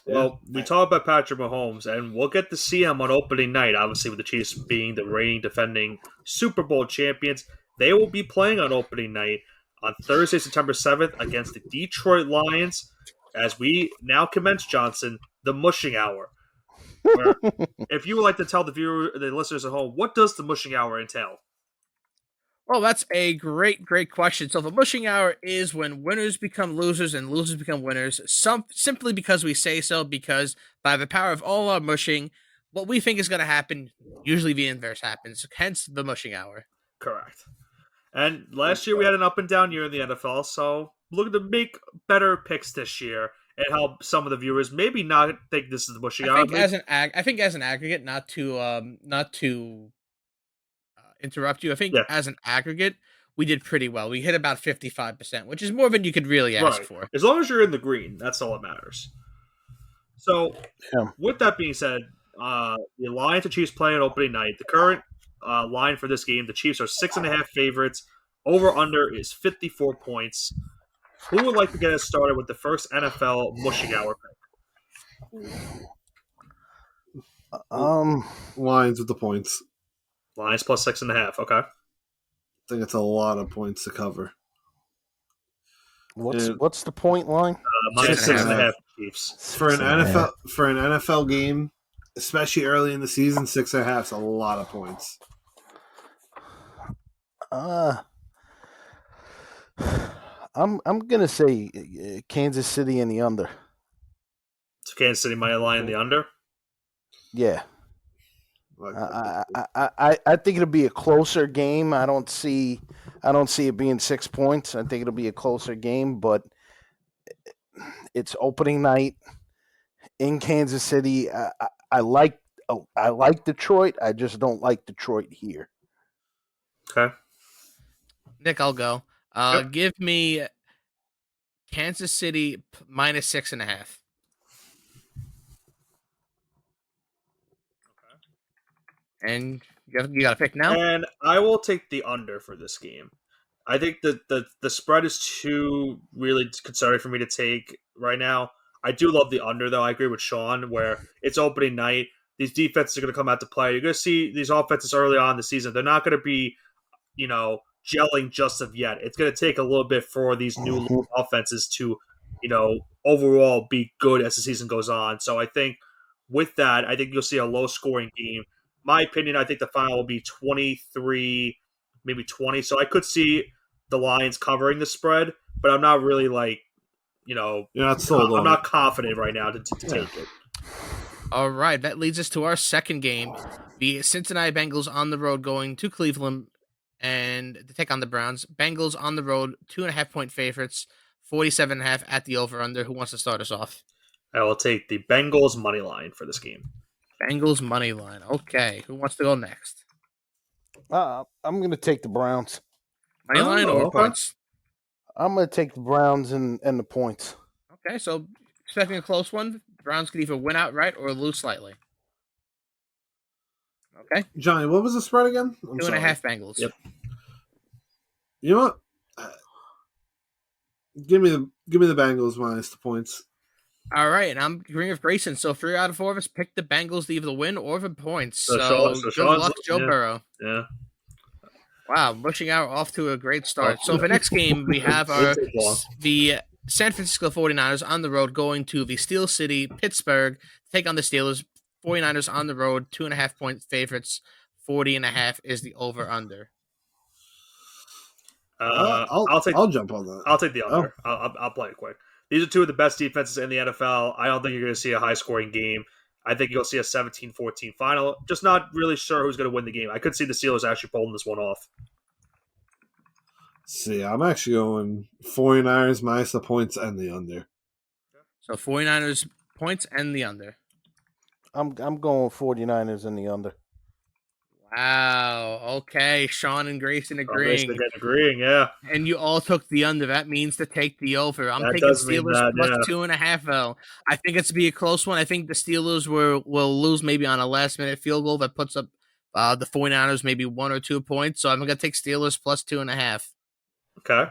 Well, we talk about Patrick Mahomes, and we'll get to see him on opening night, obviously, with the Chiefs being the reigning defending Super Bowl champions. They will be playing on opening night on Thursday, September 7th against the Detroit Lions as we now commence, Johnson, the Mushing Hour. Where, if you would like to tell the listeners at home, what does the Mushing Hour entail? Well, that's a great question. So the mushing hour is when winners become losers and losers become winners, simply because we say so, because by the power of all our mushing, what we think is going to happen, usually the inverse happens, hence the mushing hour. Correct. And last year we had an up and down year in the NFL, so looking to make better picks this year and help some of the viewers maybe not think this is the Mushing Hour. I think as an aggregate, not to interrupt you. I think as an aggregate, we did pretty well. We hit about 55%, which is more than you could really ask for. As long as you're in the green, that's all that matters. So, with that being said, the Lions and Chiefs play on opening night. The current line for this game, the Chiefs are 6.5 favorites. Over under is 54 points. Who would like to get us started with the first NFL Mushing Hour pick? Lions with the points. Lions plus 6.5. Okay. I think it's a lot of points to cover. What's the point line? Minus 6.5 Chiefs. For an NFL game, especially early in the season, 6.5 is a lot of points. I'm gonna say Kansas City in the under. So Kansas City might lie in the under. Yeah. I think it'll be a closer game. I don't see it being 6 points. I think it'll be a closer game, but it's opening night in Kansas City. I like Detroit. I just don't like Detroit here. Okay. Nick, I'll go. Give me Kansas City minus 6.5. And you got to pick now? And I will take the under for this game. I think that the spread is too really concerning for me to take right now. I do love the under, though. I agree with Sean, where it's opening night. These defenses are going to come out to play. You're going to see these offenses early on in the season. They're not going to be, gelling just of yet. It's going to take a little bit for these new offenses to, overall be good as the season goes on. So I think with that, I think you'll see a low-scoring game. My opinion, I think the final will be 23, maybe 20. So I could see the Lions covering the spread, but I'm not really You're not sold on I'm not confident right now to take it. All right, that leads us to our second game. The Cincinnati Bengals on the road going to Cleveland and to take on the Browns. Bengals on the road, 2.5-point favorites, 47.5 at the over-under. Who wants to start us off? I will take the Bengals money line for this game. Bengals money line. Okay, who wants to go next? I'm going to take the Browns. Money line or points? I'm going to take the Browns and the points. Okay, so expecting a close one. The Browns could either win outright or lose slightly. Okay. Johnny, what was the spread again? 2.5 Bengals. Yep. You know what? Give me the Bengals minus the points. All right, and I'm agreeing with Grayson. So 3 out of 4 of us picked the Bengals to either win or the points. So good Sean's luck, Joe Burrow. Yeah. Wow, Mushing Hour off to a great start. So for next game, we have the San Francisco 49ers on the road going to the Steel City, Pittsburgh, take on the Steelers. 49ers on the road, 2.5 point favorites. 40.5 is the over/under. I'll jump on that. I'll take the under. I'll play it quick. These are two of the best defenses in the NFL. I don't think you're going to see a high-scoring game. I think you'll see a 17-14 final. Just not really sure who's going to win the game. I could see the Steelers actually pulling this one off. See, I'm actually going 49ers minus the points and the under. So 49ers points and the under. I'm going 49ers and the under. Wow. Okay. Sean and Grayson agreeing. Agreeing, yeah. And you all took the under. That means to take the over. I'm taking Steelers plus 2.5, though. I think it's to be a close one. I think the Steelers will lose maybe on a last-minute field goal that puts up the 49ers maybe 1 or 2 points. So I'm going to take Steelers plus 2.5. Okay.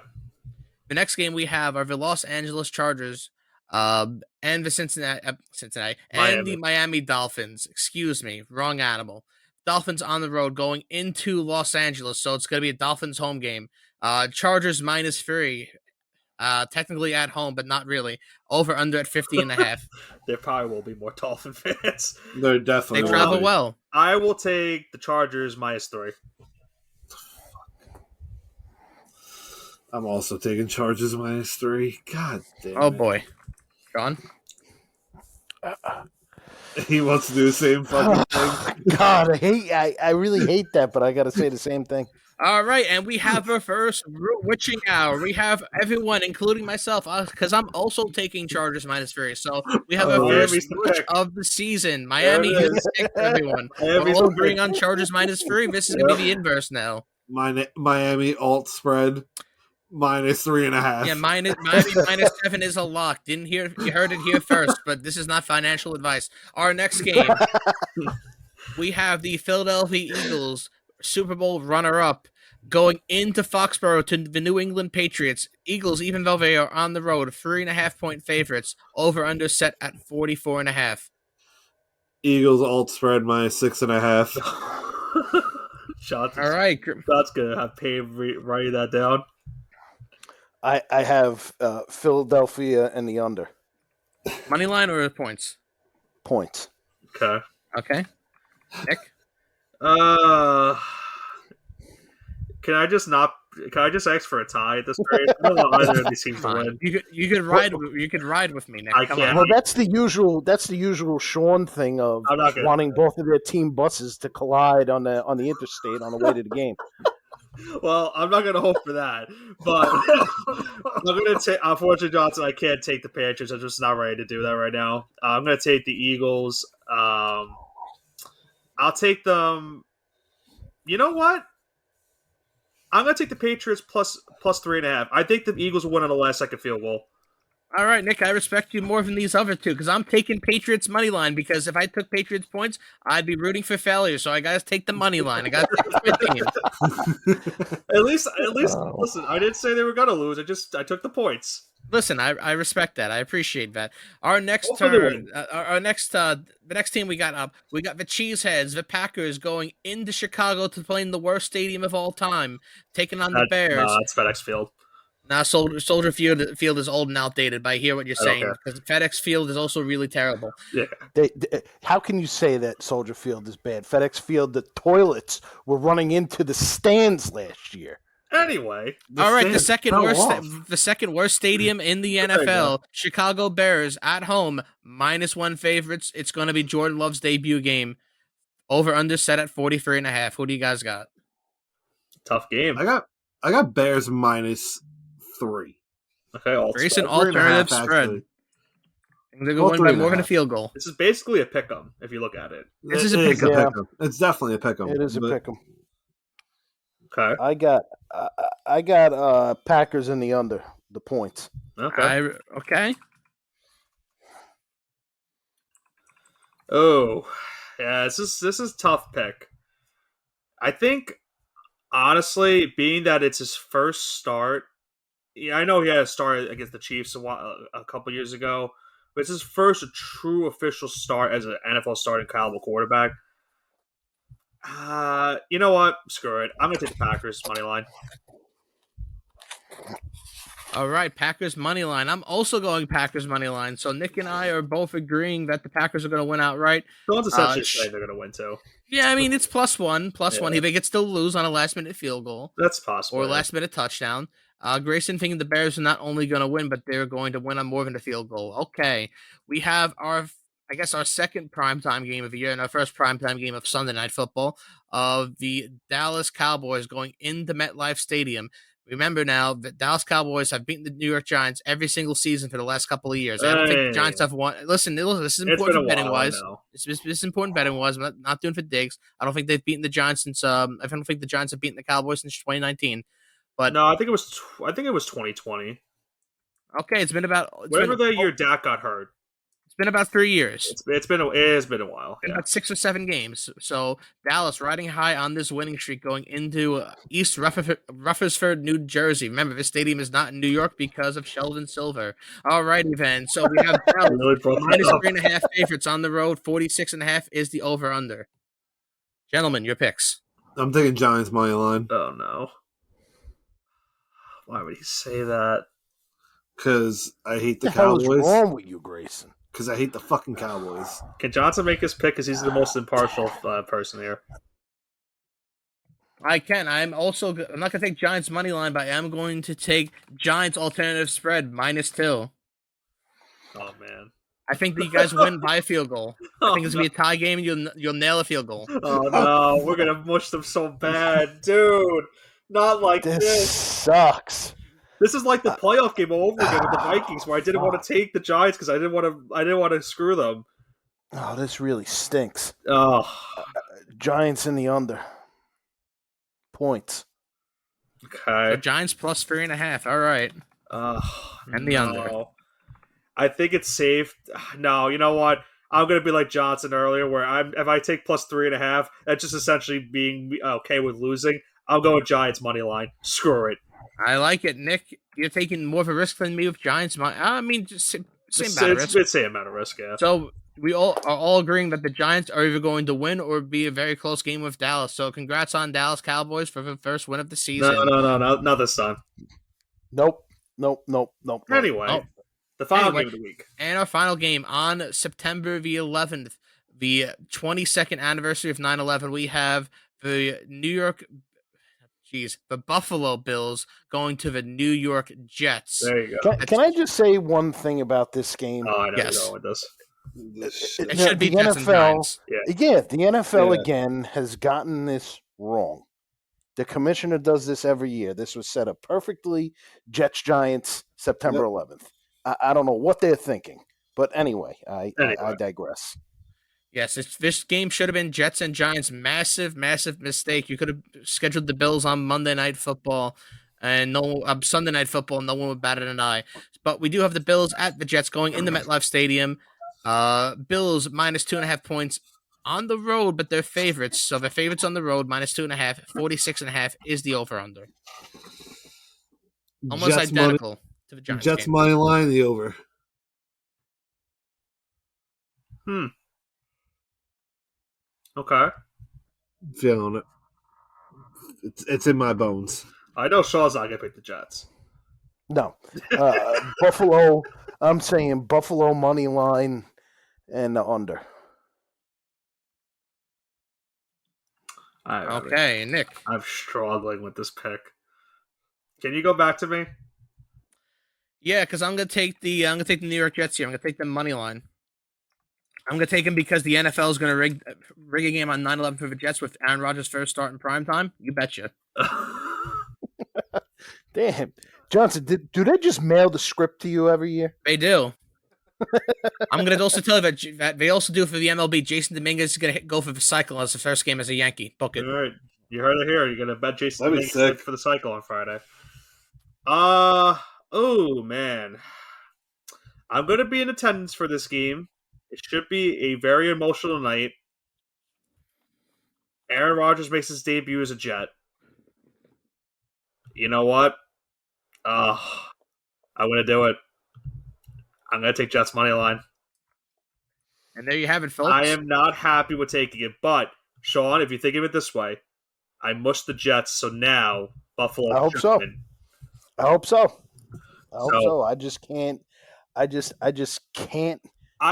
The next game we have are the Los Angeles Chargers and the Cincinnati and the Miami Dolphins. Excuse me. Wrong animal. Dolphins on the road going into Los Angeles, so it's going to be a Dolphins home game. Chargers -3, technically at home, but not really. Over under at 50.5. There probably will be more Dolphin fans. They're definitely. They travel well. I will take the Chargers -3. I'm also taking Chargers -3. God damn. Oh boy, Sean. He wants to do the same fucking thing. God, I really hate that, but I got to say the same thing. All right, and we have our first witching hour. We have everyone, including myself, because I'm also taking Chargers -3. So we have our first witch of the season. Miami is picked, everyone. We're all agreeing on Chargers -3. This is going to be the inverse now. Miami alt spread -3.5. Yeah, Miami -7 is a lock. You heard it here first, but this is not financial advice. Our next game, we have the Philadelphia Eagles, Super Bowl runner-up, going into Foxborough to the New England Patriots. Eagles, even though they are on the road, 3.5 point favorites. Over/under set at 44.5. Eagles alt spread -6.5. All right, that's gonna have Pave writing that down. I have Philadelphia and the under. Money line or points? Points. Okay. Nick? Can I just ask for a tie at this rate? I don't want either of these teams to win. You could ride with me, Nick. I can't. Well, that's the usual Sean thing of wanting both of their team buses to collide on the interstate on the way to the game. Well, I'm not going to hope for that, but I'm going to take. Unfortunately, Johnson, I can't take the Patriots. I'm just not ready to do that right now. I'm going to take the Eagles. I'll take them. You know what? I'm going to take the Patriots plus 3.5. I think the Eagles will win on the last second field goal. All right, Nick, I respect you more than these other two because I'm taking Patriots money line because if I took Patriots points, I'd be rooting for failure. So I got to take the money line. I got to take the 15. At least, listen, I didn't say they were going to lose. I took the points. Listen, I respect that. I appreciate that. Our next turn, the next team we got the Cheeseheads, the Packers, going into Chicago to play in the worst stadium of all time, taking on the Bears. No, it's FedEx Field. Now, Soldier Field is old and outdated, but I hear what you're saying because FedEx Field is also really terrible. Yeah. How can you say that Soldier Field is bad? FedEx Field, the toilets were running into the stands last year. Anyway, all right, the second worst stadium in the NFL, Chicago Bears at home, -1 favorites. It's going to be Jordan Love's debut game. Over/under set at 43.5. Who do you guys got? Tough game. I got Bears -3. Okay, Grayson alternative spread. They're going to win by more than a field goal. This is basically a pick'em if you look at it. This is a pick'em. Yeah. It's definitely a pick'em. It is a pick'em. Okay. I got Packers in the under the points. Okay. Oh, yeah. This is tough pick. I think, honestly, being that it's his first start, I know he had a start against the Chiefs a couple years ago, but it's his first true official start as an NFL starting caliber quarterback. You know what? Screw it. I'm going to take the Packers money line. All right, Packers money line. I'm also going Packers money line. So Nick and I are both agreeing that the Packers are going to win outright. Someone's essentially saying they're going to win too. Yeah, I mean it's +1. Yeah. They could still lose on a last-minute field goal. That's possible. Or last-minute touchdown. Grayson thinking the Bears are not only going to win, but they're going to win on more than a field goal. Okay, we have our second primetime game of the year and our first primetime game of Sunday Night Football of the Dallas Cowboys going into MetLife Stadium. Remember now, the Dallas Cowboys have beaten the New York Giants every single season for the last couple of years. I don't think the Giants have won. Listen, this is important betting-wise. This is important betting-wise. I'm not doing for digs. I don't think they've beaten the Giants since. I don't think the Giants have beaten the Cowboys since 2019. But no, I think it was 2020. Okay, it's been about whatever the year Dak got hurt. It's been about 3 years. It has been a while. Yeah. About 6 or 7 games. So Dallas riding high on this winning streak going into East Rutherford, New Jersey. Remember, this stadium is not in New York because of Sheldon Silver. All righty then. So we have Dallas minus 3.5 favorites on the road. 46.5 is the over/under. Gentlemen, your picks. I'm thinking Giants money line. Oh no! Why would he say that? Because I hate the Cowboys. Cowboys. What's wrong with you, Grayson? Because I hate the fucking Cowboys. Can Johnson make his pick? Because he's the most impartial person here. I can. I'm not going to take Giants money line, but I am going to take Giants alternative spread -2. Oh man! I think that you guys win by a field goal. I think it's gonna be a tie game, and you'll nail a field goal. Oh no, we're gonna mush them so bad, dude. Not like this. This sucks. This is like the playoff game all over again with the Vikings, where I didn't want to take the Giants because I didn't want to screw them. Oh, this really stinks. Oh, Giants in the under. Points. okay. So Giants plus 3.5. All right. And the under. I think it's safe. No, you know what? I'm gonna be like Johnson earlier, where if I take plus 3.5, that's just essentially being okay with losing. I'll go with Giants money line. Screw it. I like it, Nick. You're taking more of a risk than me with Giants money. I mean, just same amount of risk. It's same amount of risk, yeah. So we are all agreeing that the Giants are either going to win or be a very close game with Dallas. So congrats on Dallas Cowboys for the first win of the season. No, not this time. Nope. Anyway, the final game of the week. And our final game on September the 11th, the 22nd anniversary of 9/11, we have the the Buffalo Bills going to the New York Jets. There you go. Can I just say one thing about this game? Oh, I know yes. you're going with this. It should be the Jets and NFL. Giants. Yeah, the NFL again has gotten this wrong. The commissioner does this every year. This was set up perfectly. Jets Giants September 11th. I don't know what they're thinking, but anyway, I digress. Yes, this game should have been Jets and Giants. Massive mistake. You could have scheduled the Bills on Monday Night Football and Sunday Night Football. No one would bat an eye. But we do have the Bills at the Jets going into MetLife Stadium. Bills -2.5 points on the road, but they're favorites. So the favorites on the road -2.5. 46.5 is the over/under. Almost Jets identical to the Giants. Jets game. money line, the over. Okay. Feeling it. It's in my bones. I know Shaw's not going to pick the Jets. No. Buffalo, I'm saying Buffalo money line and the under. Okay, Nick. I'm struggling with this pick. Can you go back to me? Yeah, because I'm gonna take the New York Jets here. I'm gonna take the money line. I'm gonna take him because the NFL is gonna rig a game on 9/11 for the Jets with Aaron Rodgers' first start in prime time. You betcha. Damn, Johnson, do they just mail the script to you every year? They do. I'm gonna also tell you that they also do for the MLB. Jason Dominguez is gonna go for the cycle as the first game as a Yankee. Book it. All right, you heard it here. You're gonna bet Jason That'd be Dominguez for the cycle on Friday. Oh man, I'm gonna be in attendance for this game. It should be a very emotional night, Aaron Rodgers makes his debut as a Jet. You know what? I'm going to do it. I'm going to take Jets money line. And there you have it, folks. I am not happy with taking it, but Sean, if you think of it this way, I mushed the Jets, so now Buffalo. I hope so. Win. I hope so. I just can't. I just can't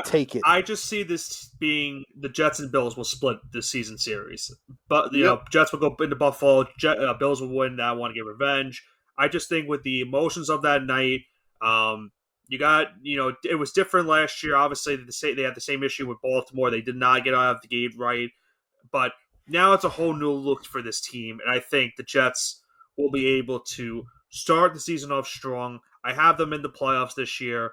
take it. I just see this being the Jets and Bills will split the season series, but you know, Jets will go into Buffalo. Bills will win. I want to get revenge. I just think with the emotions of that night, it was different last year. Obviously, they had the same issue with Baltimore. They did not get out of the gate right, but now it's a whole new look for this team, and I think the Jets will be able to start the season off strong. I have them in the playoffs this year.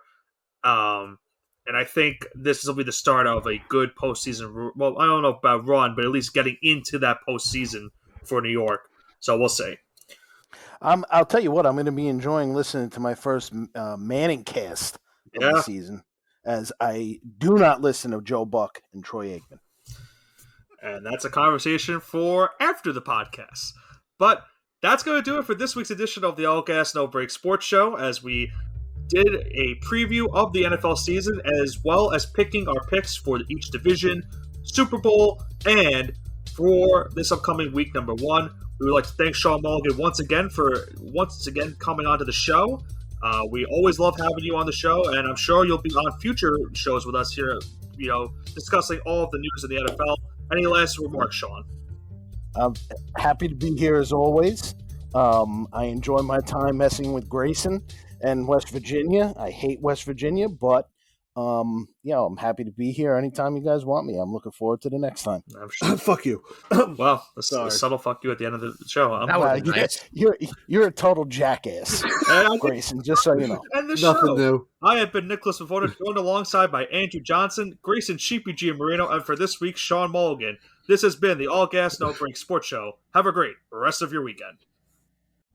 And I think this will be the start of a good postseason. Well, I don't know about run, but at least getting into that postseason for New York. So we'll see. I'll tell you what, I'm going to be enjoying listening to my first Manning cast of the season, as I do not listen to Joe Buck and Troy Aikman. And that's a conversation for after the podcast. But that's going to do it for this week's edition of the All Gas No Break Sports Show, as we did a preview of the NFL season, as well as picking our picks for each division, Super Bowl, and for this upcoming week number 1. We would like to thank Sean Mulligan once again coming onto the show. We always love having you on the show, and I'm sure you'll be on future shows with us here, discussing all of the news in the NFL. Any last remarks, Sean? I'm happy to be here as always. I enjoy my time messing with Grayson and West Virginia. I hate West Virginia, but I'm happy to be here anytime you guys want me. I'm looking forward to the next time. I'm sure. Fuck you. Well, a subtle fuck you at the end of the show. That was nice. You're a total jackass, Grayson, just so you know. And the Nothing show. new. I have been Nicholas Favona, joined alongside by Andrew Johnson, Grayson Sheepy Marino, and for this week, Sean Mulligan. This has been the All Gas No Break Sports Show. Have a great rest of your weekend.